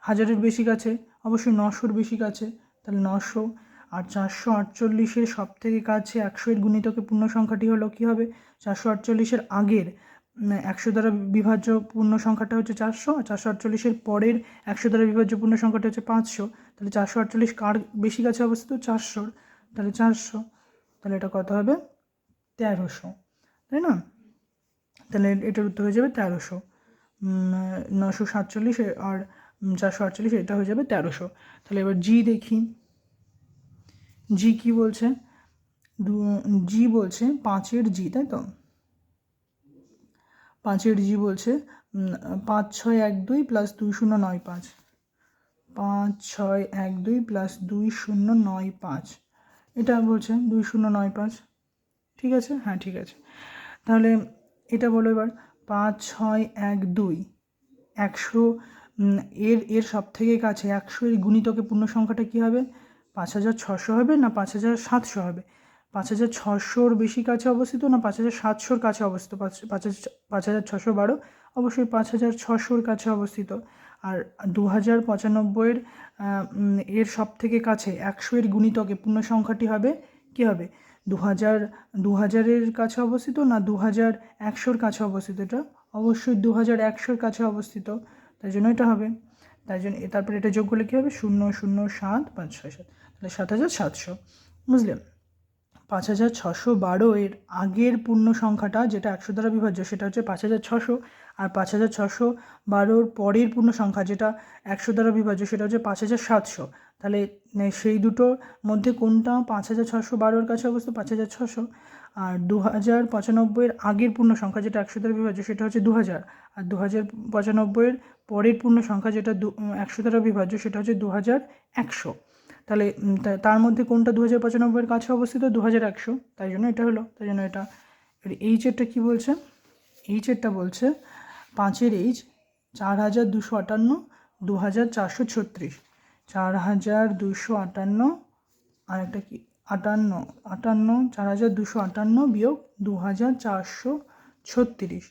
1000-এর বেশি কাছে? অবশ্যই 900-র বেশি কাছে, তাহলে 900। আর 448-এর সব থেকে কাছে 100-এর গুণিতকে পূর্ণ সংখ্যাটি হলো কী হবে? 448-এর আগের 100 দ্বারা বিভাজ্য পূর্ণ সংখ্যাটা হচ্ছে 400, আর 448-এর পরের 100 দ্বারা বিভাজ্য পূর্ণ সংখ্যাটা হচ্ছে 500। তাহলে 448 কার বেশি কাছে অবস্থিত? 400-র, তাহলে 400, তাহলে এটা কত হবে? 1300, তাই না? তাহলে এটার উত্তর হয়ে যাবে 1300। 947 আর 448, এটা হয়ে যাবে 1300। তাহলে এবার জি দেখি, জি কী বলছে? জি বলছে 5-এর জি, তাই তো? 5-এর জি বলছে 5612 প্লাস 2095, 5612 প্লাস 2095, এটা বলছে 2095, ঠিক আছে? হ্যাঁ ঠিক আছে। তাহলে এটা বলো এবার 5612 100, এর সব থেকে কাছে 100 এর গুণিতকে পূর্ণ সংখ্যাটা কী হবে? 5600 হবে না 5700 হবে? 5600-র বেশি কাছে অবস্থিত না 5700-র কাছে অবস্থিত? 5612 অবশ্যই 5600-র কাছে অবস্থিত। আর 2095-এর এর সব থেকে কাছে 100 এর গুণিতকে পূর্ণ সংখ্যাটি হবে কী হবে? 2000-এর কাছে অবস্থিত না 2100-র কাছে অবস্থিত? এটা অবশ্যই 2100-র কাছে অবস্থিত, তাই জন্য এটা হবে। তাই জন্য তারপরে এটা যোগ করলে কী হবে? 007567, তাহলে 7700, বুঝলে? 5612 এর আগের পূর্ণ সংখ্যাটা যেটা 100 দ্বারা বিভাজ্য সেটা হচ্ছে 5600, আর 5612-র পরের পূর্ণ সংখ্যা যেটা 100 দ্বারা বিভাজ্য সেটা হচ্ছে 5700। তাহলে সেই দুটোর মধ্যে কোনটা 5612-র কাছে অবস্থিত? 5600। আর 2095-এর আগের পূর্ণ সংখ্যা যেটা 100 দ্বারা বিভাজ্য সেটা হচ্ছে 2000, আর 2095-এর পরের পূর্ণ সংখ্যা যেটা 100 দ্বারা বিভাজ্য সেটা হচ্ছে 2100। তাহলে তার মধ্যে কোনটা 2095-এর কাছে অবস্থিত? 2100, তাই জন্য এটা হলো। তাই জন্য এটা এইচেরটা কী বলছে? এইচেরটা বলছে 5-এর এইচ 4258, 2436, 4258 আর একটা কি 58 4258 বিয়োগ 2436,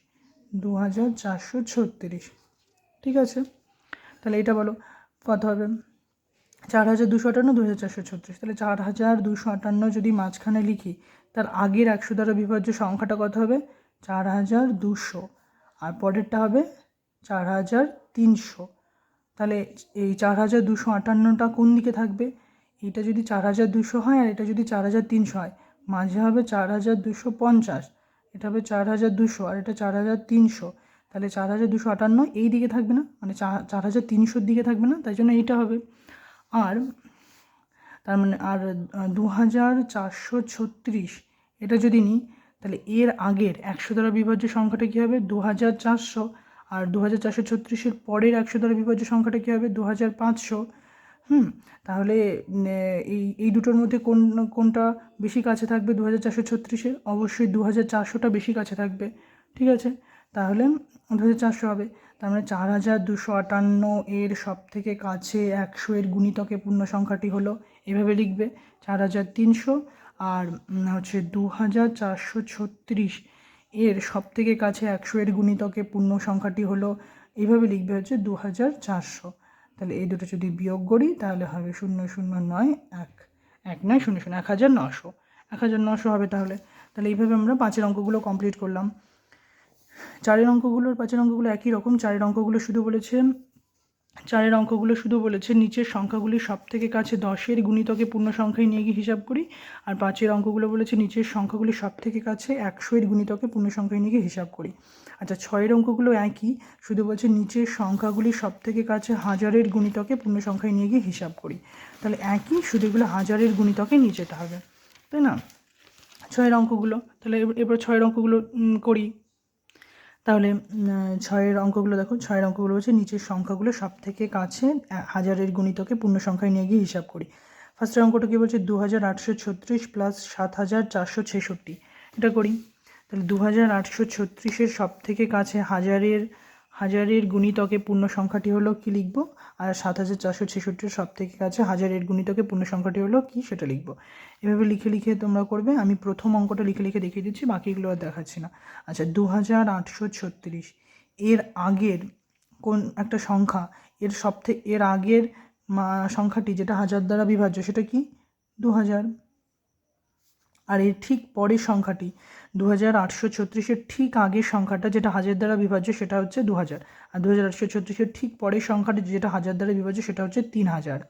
2436, ঠিক আছে? তাহলে এটা বলো কত হবে? 4258, 2436, তাহলে 4258 যদি মাঝখানে লিখি তার আগের 100 দ্বারা বিভাজ্য সংখ্যাটা কত হবে? 4200, আর পরেরটা হবে 4300। তাহলে এই 4258টা কোন দিকে থাকবে? এটা যদি 4200 হয় আর এটা যদি 4300 হয়, মাঝে হবে 4250, এটা হবে 4200 আর এটা 4300, তাহলে 4258 এই দিকে থাকবে না, মানে 4300-র দিকে থাকবে না, তাই জন্য এইটা হবে। আর তার মানে আর 2436 এটা যদি নিই তাহলে এর আগের 100 দ্বারা বিভাজ্য সংখ্যাটা কী হবে? 2400, আর 2436-এর পরের 100 দ্বারা বিভাজ্য সংখ্যাটা কী হবে? 2500। তাহলে এই দুটোর মধ্যে কোনটা বেশি কাছে থাকবে 2436-এর? অবশ্যই 2400টা বেশি কাছে থাকবে, ঠিক আছে? তাহলে 2400 হবে। তার মানে 4258 এর সব থেকে কাছে 100 এর গুণিতকে পূর্ণ সংখ্যাটি হলো, এভাবে লিখবে 4300, আর হচ্ছে 2436 এর সব থেকে কাছে 100 এর গুণিতকে পূর্ণ সংখ্যাটি হলো, এইভাবে লিখবে হচ্ছে 2400। তাহলে এই দুটো যদি বিয়োগ করি তাহলে হবে 0091, 1900, 1900 হবে। তাহলে এইভাবে আমরা 5-এর অঙ্কগুলো কমপ্লিট করলাম। 4-এর অঙ্কগুলো একই রকম। 4-এর অঙ্কগুলো শুধু বলেছে নিচের সংখ্যাগুলির সব থেকে কাছে 10-এর গুণিতকে পূর্ণ সংখ্যায় নিয়ে গিয়ে হিসাব করি, আর 5-এর অঙ্কগুলো বলেছে নিচের সংখ্যাগুলির সব থেকে কাছে 100-এর গুণিতকে পূর্ণ সংখ্যায় নিয়ে গিয়ে হিসাব করি। আচ্ছা, 6-এর অঙ্কগুলো একই, শুধু বলছে নিচের সংখ্যাগুলির সব থেকে কাছে 1000-এর গুণিতকে পূর্ণ সংখ্যায় নিয়ে গিয়ে হিসাব করি। তাহলে একই, শুধু এগুলো 1000-এর গুণিতকে নিয়ে যেতে হবে, তাই না? 6-এর অঙ্কগুলো, তাহলে এবার 6-এর অঙ্কগুলো করি। তাহলে 6-এর অঙ্কগুলো দেখো। 6-এর অঙ্কগুলো হচ্ছে নিচের সংখ্যাগুলো সব থেকে কাছে 1000-এর গুণিতকে পূর্ণ সংখ্যায় নিয়ে গিয়ে হিসাব করি। ফার্স্টের অঙ্কটা কী বলছে? 2836 প্লাস 7466, এটা করি। তাহলে 2836-এর সব থেকে কাছে হাজারের গুণিতকে পূর্ণ সংখ্যাটি হলো কি লিখব, আর 7466-এর সব থেকে কাছে 1000-এর গুণিতকে পূর্ণ সংখ্যাটি হলো কি সেটা লিখব। এভাবে লিখে তোমরা করবে। আমি প্রথম অঙ্কটা লিখে দেখিয়ে দিচ্ছি, বাকিগুলো আর দেখাচ্ছি না। আচ্ছা, 2836 এর আগের কোন একটা সংখ্যা, এর আগের সংখ্যাটি যেটা 1000 দ্বারা বিভাজ্য সেটা কি? 2000। আর এর ঠিক পরের সংখ্যাটি 2836-এর ঠিক আগের সংখ্যাটা যেটা 1000 দ্বারা বিভাজ্য সেটা হচ্ছে 2000, আর 2836-এর ঠিক পরের সংখ্যাটি যেটা 1000 দ্বারা বিভাজ্য সেটা হচ্ছে 3000।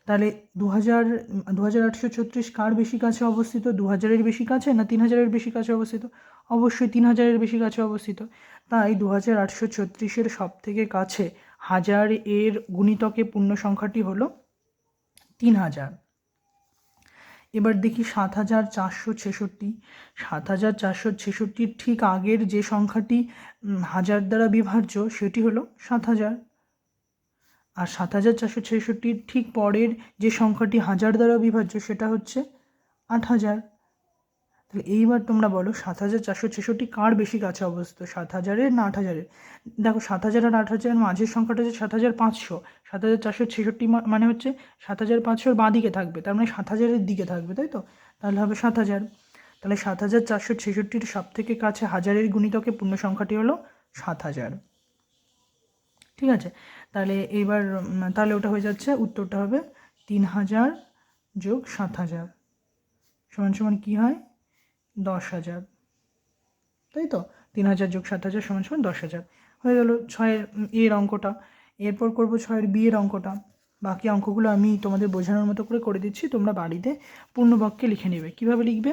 তাহলে 2836 কার বেশি কাছে অবস্থিত? 2000-এর বেশি কাছে না 3000-এর বেশি কাছে অবস্থিত? অবশ্যই 3000-এর বেশি কাছে অবস্থিত। তাই 2836-এর সব থেকে কাছে 1000-এর গুণিতকে পূর্ণ সংখ্যাটি হলো 3000। এবার দেখি ৭,৪৬৬। ৭,৪৬৬-র ঠিক আগের যে সংখ্যাটি হাজার দ্বারা বিভাজ্য সেটি হলো ৭,০০০। আর ৭,৪৬৬-র ঠিক পরের যে সংখ্যাটি হাজার দ্বারা বিভাজ্য সেটা হচ্ছে ৮,০০০। তাহলে এইবার তোমরা বলো ৭,৪৬৬ কার বেশি কাছে অবস্থিত, ৭,০০০-এর না ৮,০০০-এর? দেখো ৭,০০০ আর ৮,০০০-এর মাঝের সংখ্যাটা হচ্ছে ৭,৫০০। ৭,৪৬৬ মানে হচ্ছে ৭,৫০০-র বাঁ দিকে থাকবে, তার মানে ৭,০০০-এর দিকে থাকবে, তাই তো? তাহলে হবে ৭,০০০। তাহলে ৭,৪৬৬-র সব থেকে কাছে হাজারের গুণিতকে পূর্ণ সংখ্যাটি হলো ৭,০০০। ঠিক আছে, তাহলে এইবার তাহলে ওটা হয়ে যাচ্ছে, উত্তরটা হবে ৩,০০০ যোগ ৭,০০০ সমান সমান কী হয়? ১০,০০০, তাই তো? ৩,০০০ যোগ ৭,০০০ সমান সমান ১০,০০০ হয়ে গেল ৬-এর এর অঙ্কটা। এরপর করব ৬-এর বি এর অঙ্কটা। বাকি অঙ্কগুলো আমি তোমাদের বোঝানোর মতো করে দিচ্ছি, তোমরা বাড়িতে পূর্ণবাক্যে লিখে নেবে। কীভাবে লিখবে?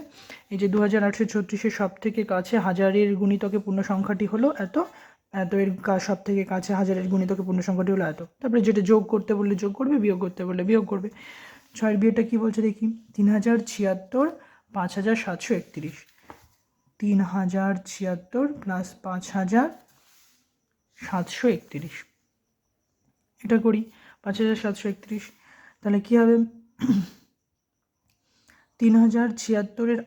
এই যে ২,৮৩৬-এর সব থেকে কাছে হাজারের গুণিতকে পূর্ণ সংখ্যাটি হলো এত, এত এর সব থেকে কাছে হাজারের গুণিতকে পূর্ণ সংখ্যাটি হলো এত। তারপরে যেটা যোগ করতে বললে যোগ করবে, বিয়োগ করতে বললে বিয়োগ করবে। ৬-এর বিয়েটা কী বলছে দেখি? ৩,০৭৬, ৫,৭৩১। ৩,০৭৬ প্লাস ৫,৭৩১, এটা করি। ৫,৭৩১, তাহলে কী হবে? ৩,০৭৬-এর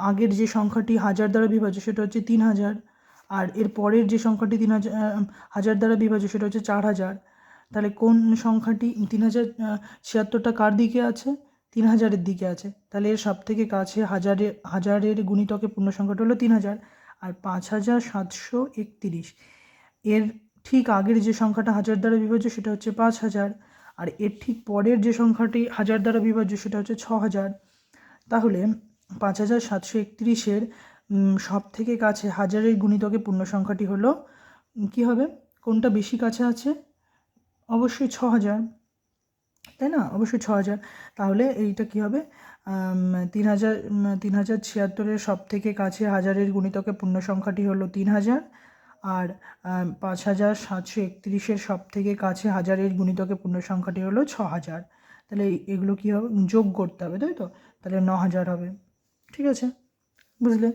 আগের যে সংখ্যাটি হাজার দ্বারা বিভাজ্য সেটা হচ্ছে ৩,০০০, আর এর পরের যে সংখ্যাটি হাজার দ্বারা বিভাজ্য সেটা হচ্ছে ৪,০০০। তাহলে কোন সংখ্যাটি ৩,০৭৬টা কার দিকে আছে? ৩,০০০-এর দিকে আছে। তাহলে এর সব থেকে কাছে হাজারের গুণিতকে পূর্ণ সংখ্যাটা হলো ৩,০০০। আর ৫,৭৩১ এর ঠিক আগের যে সংখ্যাটা হাজার দ্বারা বিভাজ্য সেটা হচ্ছে ৫,০০০, আর এর ঠিক পরের যে সংখ্যাটি হাজার দ্বারা বিভাজ্য সেটা হচ্ছে ৬,০০০। তাহলে ৫,৭৩১-এর সব থেকে কাছে হাজারের গুণিতকে পূর্ণ সংখ্যাটি হলো কী হবে? কোনটা বেশি কাছে আছে? অবশ্যই ৬,০০০, তাই না? অবশ্যই ৬,০০০। তাহলে এইটা কী হবে? ৩,০৭৬-এর সব থেকে কাছে হাজারের গুণিতকে পূর্ণ সংখ্যাটি হলো ৩,০০০, আর ৫,৭৩১-এর সব থেকে কাছে হাজারের গুণিতকে পূর্ণ সংখ্যাটি হলো ৬,০০০। তাহলে এগুলো কী হবে? যোগ করতে হবে, তাই তো? তাহলে ৯,০০০ হবে। ঠিক আছে, বুঝলে?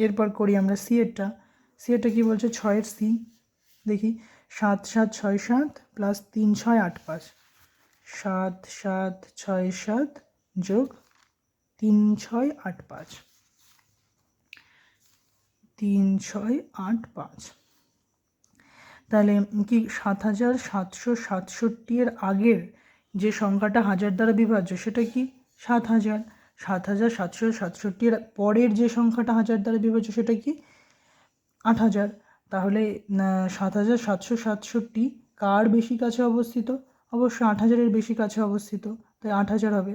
এরপর করি আমরা সি এরটা। সি এরটা কী বলছে? ৬-এর সি দেখি। ৭,৭৬৭ প্লাস ৩,৬৮৫। ৭,৭৬৭ যোগ ৩,৬৮৫। ৩,৬৮৫, তাহলে কি ৭,৭৬৭-এর আগের যে সংখ্যাটা হাজার দ্বারা বিভাজ্য সেটা কি? ৭,০০০। ৭,৭৬৭-এর পরের যে সংখ্যাটা হাজার দ্বারা বিভাজ্য সেটা কি? ৮,০০০। তাহলে ৭,৭৬৭ কার বেশি কাছে অবস্থিত? অবশ্যই ৮,০০০-এর বেশি কাছে অবস্থিত, তাই ৮,০০০ হবে।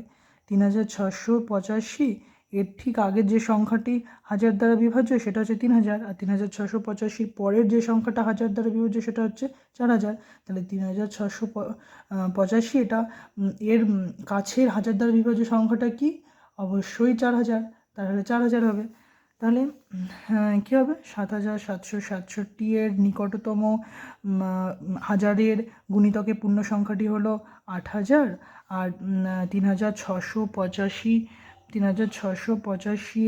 ৩,৬৮৫ এর ঠিক আগের যে সংখ্যাটি হাজার দ্বারা বিভাজ্য সেটা হচ্ছে ৩,০০০, আর ৩,৬৮৫ পরের যে সংখ্যাটা হাজার দ্বারা বিভাজ্য সেটা হচ্ছে ৪,০০০। তাহলে ৩,৬৮৫ এটা এর কাছের হাজার দ্বারা বিভাজ্য সংখ্যাটা কি? অবশ্যই ৪,০০০, তাহলে ৪,০০০ হবে। তাহলে কী হবে? ৭,৭৬৭-এর নিকটতম হাজারের গুণিতকে পূর্ণ সংখ্যাটি হলো ৮,০০০, আর ৩,৬৮৫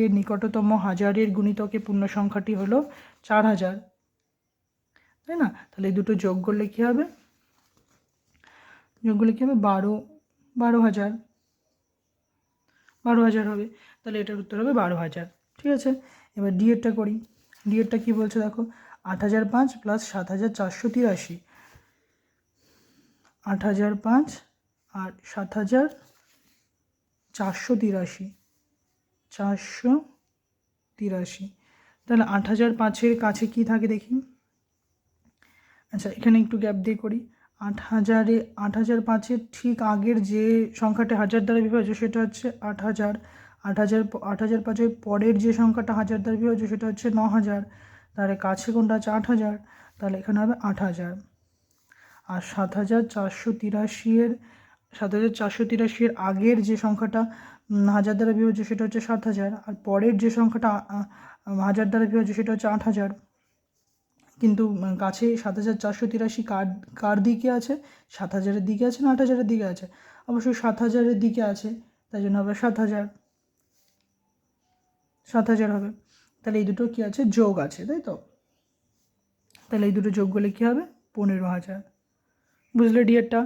এর নিকটতম হাজারের গুণিতকে পূর্ণ সংখ্যাটি হলো ৪,০০০, তাই না? তাহলে এই দুটো যোগ করলে কী হবে? যোগ করলে কী হবে? ১২,০০০ হবে। তাহলে এটার উত্তর হবে ১২,০০০। ঠিক আছে, এবার ডি এরটা করি। ডি এরটা কী বলছে দেখো? ৮,০০৫ প্লাস ৭,৪৮৩। ৮,০০৫ আর ৭,৪৮৩। ৪৮৩। তাহলে ৮,০০৫-এর কাছে কি থাকে দেখি? আচ্ছা, এখানে একটু গ্যাপ দিয়ে করি। ৮,০০৫-এর ঠিক আগের যে সংখ্যাটা হাজার দ্বারা বিভাজ্য সেটা হচ্ছে ৮,০০০। ৮,০০৫-এর পরের যে সংখ্যাটা হাজার দ্বারা বিভাজ্য সেটা হচ্ছে ৯,০০০। তাহলে কাছে কোনটা আছে? ৮,০০০, তাহলে এখানে হবে ৮,০০০। আর ৭,৪৮৩-এর আগের যে সংখ্যাটা হাজার দ্বারা বিভাজ্য সেটা হচ্ছে ৭,০০০, আর পরের যে সংখ্যাটা হাজার দ্বারা বিভাজ্য সেটা হচ্ছে ৮,০০০। কিন্তু কাছে 7,483 কার দিকে আছে, 7,000-এর দিকে আছে না 8,000-এর দিকে আছে? অবশ্যই 7,000-এর দিকে আছে, তাই জন্য হবে 7,000 হবে। তাহলে এই দুটো কী আছে, যোগ আছে, তাই তো? তাহলে এই দুটো যোগ করলে কী হবে, 15,000। বুঝলে ডিয়ারটা?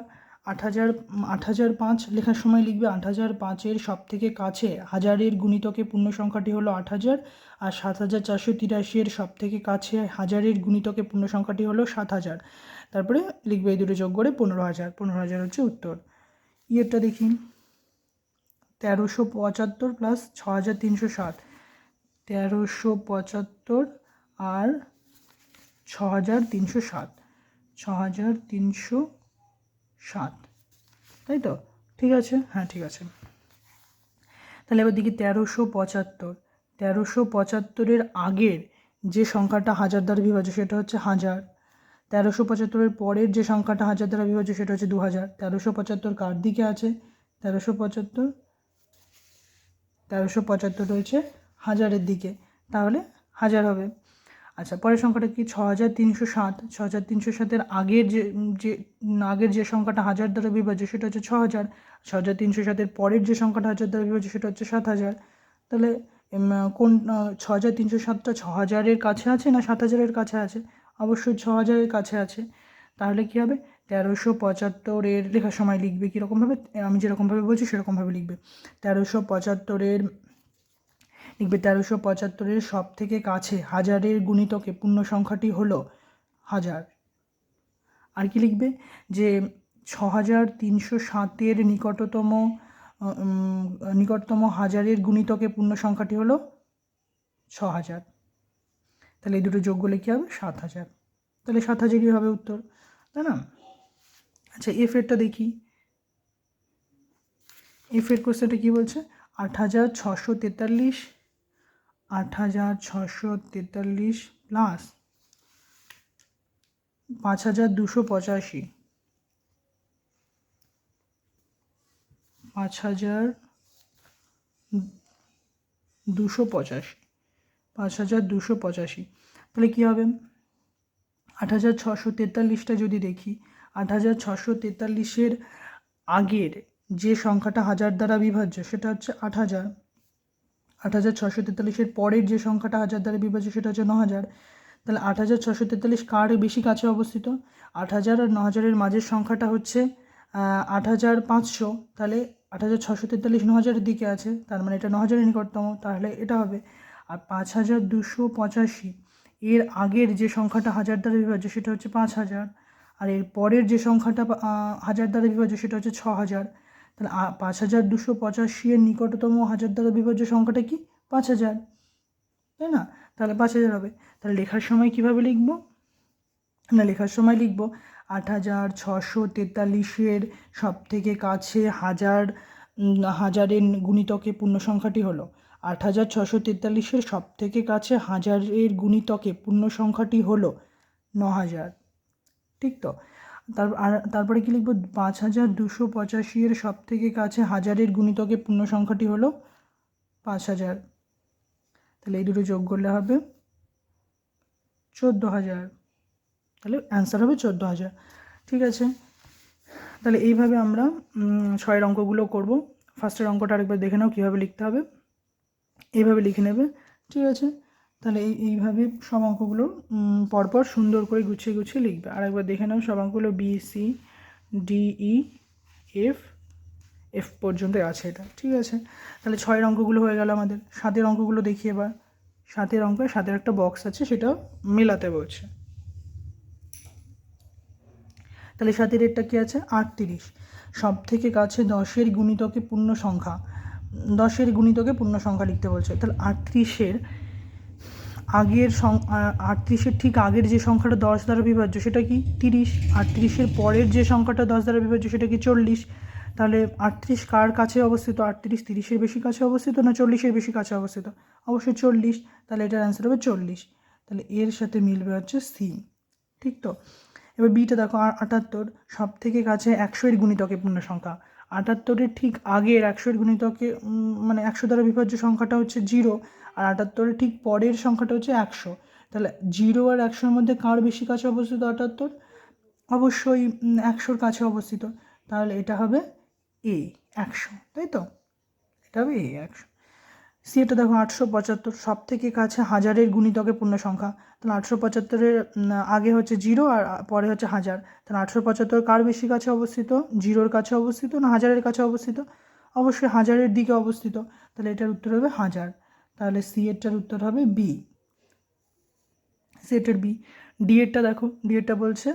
8,005 লেখার সময় লিখবে 8,005-এর সব থেকে কাছে হাজারের গুণিতকে পূর্ণ সংখ্যাটি হলো 8,000, আর 7,483-এর সব থেকে কাছে হাজারের গুণিতকে পূর্ণ সংখ্যাটি হলো 7,000। তারপরে লিখবে এই দুটো যোগ করে 15,000। 15,000 হচ্ছে উত্তর। ইয়েরটা দেখি, 1375 প্লাস 6,360। 1375 আর 6,360, 6,360, তাই তো? ঠিক আছে, হ্যাঁ ঠিক আছে। তাহলে এবার দেখি 1375-এর আগের যে সংখ্যাটা 1,000 দ্বারা বিভাজ্য সেটা হচ্ছে 1,000। 1375-এর পরের যে সংখ্যাটা 1,000 দ্বারা বিভাজ্য সেটা হচ্ছে 2,000। 1375 কার দিকে আছে? 1375 রয়েছে 1,000-এর দিকে, তাহলে 1,000 হবে। আচ্ছা, পরের সংখ্যাটা কি? 6,360। 6,360-এর আগের যে সংখ্যাটা 1,000 দ্বারা বিভাজ্য সেটা হচ্ছে 6,000। 6,360-এর পরের যে সংখ্যাটা 1,000 দ্বারা বিভাজ্য সেটা হচ্ছে 7,000। তাহলে কোন 6,360টা 6,000-এর কাছে আছে না 7,000-এর কাছে আছে? অবশ্যই 6,000-এর কাছে আছে। তাহলে কী হবে, 1375-এর লেখার সময় লিখবে কীরকমভাবে, আমি যেরকমভাবে বলছি সেরকমভাবে লিখবে। 1375-এর সব থেকে কাছে হাজারের গুণিতকে পূর্ণ সংখ্যাটি হলো 1,000। আর কি লিখবে, যে 6,307-এর নিকটতম হাজারের গুণিতকে পূর্ণ সংখ্যাটি হলো 6,000। তাহলে এই দুটো যোগ করলে কী হবে, 7,000। তাহলে 7,000-ই হবে উত্তর, তাই না? আচ্ছা, এফেরটা দেখি। এফের কোশ্চেনটা কী বলছে, 8,643 8,643 প্লাস 5,285, 5,285। তাহলে কী হবে, 8,643টা যদি দেখি, 8,643-এর আগের যে সংখ্যাটা 1,000 দ্বারা বিভাজ্য সেটা হচ্ছে 8,000। 8,643-এর পরের যে সংখ্যাটা 1,000 দ্বারা বিভাজ্য সেটা হচ্ছে 9,000। তাহলে 8,643 কার বেশি কাছে অবস্থিত? 8,000 আর 9,000-এর মাঝের সংখ্যাটা হচ্ছে 8,500। তাহলে 8,643 9,000-এর দিকে আছে, তার মানে এটা 9,000-এর নিকটতম, তাহলে এটা হবে। আর 5,285 এর আগের যে সংখ্যাটা 1,000 দ্বারা বিভাজ্য সেটা হচ্ছে 5,000, আর এর পরের যে সংখ্যাটা 1,000 দ্বারা বিভাজ্য সেটা হচ্ছে 6,000। তাহলে 5,285-এর নিকটতম 1,000 দ্বারা বিভাজ্য সংখ্যাটা কি? 5,000, তাই না? তাহলে 5,000 হবে। তাহলে লেখার সময় কীভাবে লিখব না, লেখার সময় লিখব 8,643-এর সব থেকে কাছে হাজারের গুণিতকে পূর্ণ সংখ্যাটি হলো 8,643-এর সব থেকে কাছে হাজারের গুণিতকে পূর্ণ সংখ্যাটি হলো 9,000, ঠিক তো? তারপরে কি লিখব, 5,285-এর সব থেকে কাছে হাজারের গুণিতকে পূর্ণ সংখ্যাটি হলো 5,000। তাহলে এই দুটো যোগ করলে হবে 14,000। তাহলে অ্যান্সার হবে 14,000। ঠিক আছে, তাহলে এইভাবে আমরা 6-এর অঙ্কগুলো করব। ফার্স্টের অঙ্কটা আরেকবার দেখে নাও কীভাবে লিখতে হবে, এইভাবে লিখে নেবে, ঠিক আছে? তাহলে এইভাবে সব অঙ্কগুলো পরপর সুন্দর করে গুছিয়ে গুছিয়ে লিখবে। আরেকবার দেখে নাও সব অঙ্কগুলো, বি, সি, ডি, ই, এফ পর্যন্ত আছে এটা, ঠিক আছে? তাহলে 6-এর অঙ্কগুলো হয়ে গেল আমাদের। 7-এর অঙ্কগুলো দেখি এবার। 7-এর অঙ্কে 7-এর একটা বক্স আছে, সেটাও মেলাতে বলছে। তাহলে 7-এর রেটটা কী আছে, 38। সব থেকে কাছে 10-এর গুণিতকে পূর্ণ সংখ্যা, 10-এর গুণিতকে পূর্ণ সংখ্যা লিখতে বলছে। তাহলে 38-এর ঠিক আগের যে সংখ্যাটা 10 দ্বারা বিভাজ্য সেটা কি, 30। 38-এর পরের যে সংখ্যাটা 10 দ্বারা বিভাজ্য সেটা কি, 40। তাহলে 38 কার কাছে অবস্থিত, 38 30-এর বেশি কাছে অবস্থিত না 40-এর বেশি কাছে অবস্থিত? অবশ্যই 40। তাহলে এটার অ্যান্সার হবে 40। তাহলে এর সাথে মিলবে হচ্ছে সি, ঠিক তো? এবার বিটা দেখো, 78 সব থেকে কাছে 100-এর গুণিতকে পূর্ণ সংখ্যা। 78-এর ঠিক আগের 100-এর গুণিতকে মানে 100 দ্বারা বিভাজ্য সংখ্যাটা হচ্ছে 0, আর 78-এর ঠিক পরের সংখ্যাটা হচ্ছে 100। তাহলে 0 আর 100-র মধ্যে কার বেশি কাছে অবস্থিত 78? অবশ্যই 100-র কাছে অবস্থিত। তাহলে এটা হবে এ 100, তাই তো? এটা হবে এ 100। সি এটা দেখো 875, সব থেকে কাছে হাজারের গুণিতকে পূর্ণ সংখ্যা। তাহলে 875-এর আগে হচ্ছে 0 আর পরে হচ্ছে 1000। তাহলে 875 কার বেশি কাছে অবস্থিত? 0-র কাছে অবস্থিত না 1000-এর কাছে অবস্থিত? অবশ্যই 1000-এর দিকে অবস্থিত। তাহলে এটার উত্তর হবে 1000। তাহলে সি এরটার উত্তর হবে বি। সি এটার বি। ডি এরটা দেখো, ডি এরটা বলছে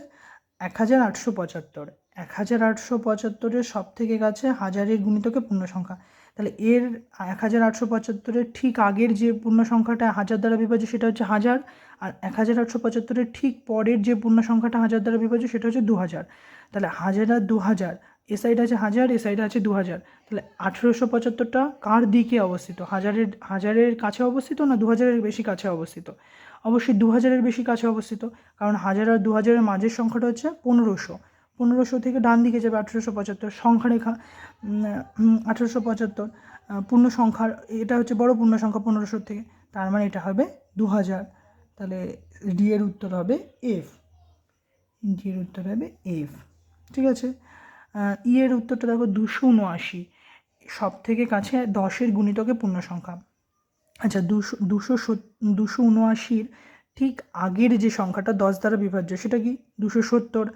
1875। 1875-এর সব থেকে কাছে হাজারের গুণিতকে পূর্ণ সংখ্যা। তাহলে এর 1875-এর ঠিক আগের যে পূর্ণ সংখ্যাটা 1000 দ্বারা বিভাজ্য সেটা হচ্ছে 1000, আর 1875-এর ঠিক পরের যে পূর্ণ সংখ্যাটা 1000 দ্বারা বিভাজ্য সেটা হচ্ছে 2000। তাহলে 1000 আর 2000, এ সাইড আছে 1000, এ সাইড আছে 2000। তাহলে 1875টা কার দিকে অবস্থিত? হাজারের কাছে অবস্থিত না 2000-এর বেশি কাছে অবস্থিত? অবশ্যই 2000-এর বেশি কাছে অবস্থিত, কারণ 1000 আর 2000-এর মাঝের সংখ্যাটা হচ্ছে 1500। 1500 থেকে ডান দিকে যাবে 1875 সংখ্যারেখা। 1875 পূর্ণ সংখ্যার এটা হচ্ছে বড় পূর্ণ সংখ্যা 1500 থেকে, তার মানে এটা হবে 2000। তাহলে ডি এর উত্তর হবে এফ। ডি এর উত্তর হবে এফ। ঠিক আছে। ই এর উত্তরটা দেখো 279, সব থেকে কাছে 10-এর গুণিতকে পূর্ণ সংখ্যা। আচ্ছা, 279-র ঠিক আগের যে সংখ্যাটা 10 দ্বারা বিভাজ্য সেটা কি? 270।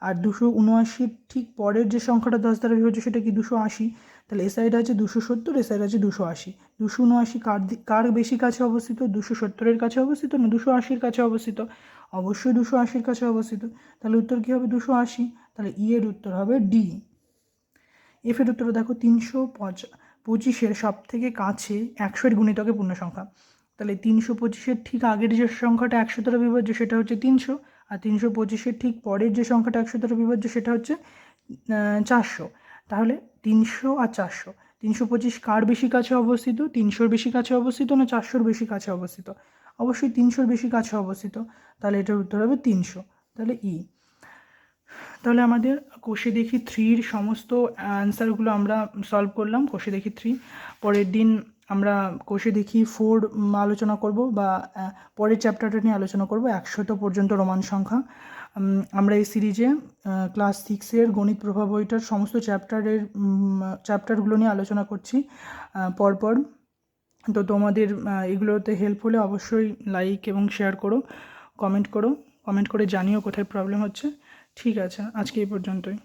আর 279-র ঠিক পরের যে সংখ্যাটা 10 দ্বারা বিভাজ্য সেটা কি? 280। তাহলে এ সাইড আছে 270, এ সাইড আছে 280। 279 কার বেশি কাছে অবস্থিত? 270-এর কাছে অবস্থিত না 280-র কাছে অবস্থিত? অবশ্যই 280-র কাছে অবস্থিত। তাহলে উত্তর কী হবে? 280। তাহলে ই এর উত্তর হবে ডি। এফ এর উত্তর দেখো 325-এর সব থেকে কাছে 100-এর গুণিতকে পূর্ণ সংখ্যা। তাহলে 325-এর ঠিক আগের যে সংখ্যাটা 100 দ্বারা বিভাজ্য সেটা হচ্ছে 300, আর 325-এর ঠিক পরের যে সংখ্যাটা 100 দ্বারা বিভাজ্য সেটা হচ্ছে 400। তাহলে 300 আর 400, 325 কার বেশি কাছে অবস্থিত? 300-র বেশি কাছে অবস্থিত না 400-র বেশি কাছে অবস্থিত? অবশ্যই 300-র বেশি কাছে অবস্থিত। তাহলে এটার উত্তর হবে 300। তাহলে ই। তাহলে আমাদের কোষে দেখি 3-র সমস্ত অ্যান্সারগুলো আমরা সলভ করলাম। কোষে দেখি 3 পরের দিন আমরা কোষে দেখি 4 আলোচনা করব, বা পরের চ্যাপ্টারটা নিয়ে আলোচনা করব 100 পর্যন্ত রোমান সংখ্যা। আমরা এই সিরিজে ক্লাস 6-এর গণিত প্রভাব বইটার সমস্ত চ্যাপ্টারগুলো নিয়ে আলোচনা করছি পরপর। তো তোমাদের এগুলোতে হেল্প হলে অবশ্যই লাইক এবং শেয়ার করো, কমেন্ট করে জানিও কোথায় প্রবলেম হচ্ছে। ঠিক আছে, আজকে এই পর্যন্তই।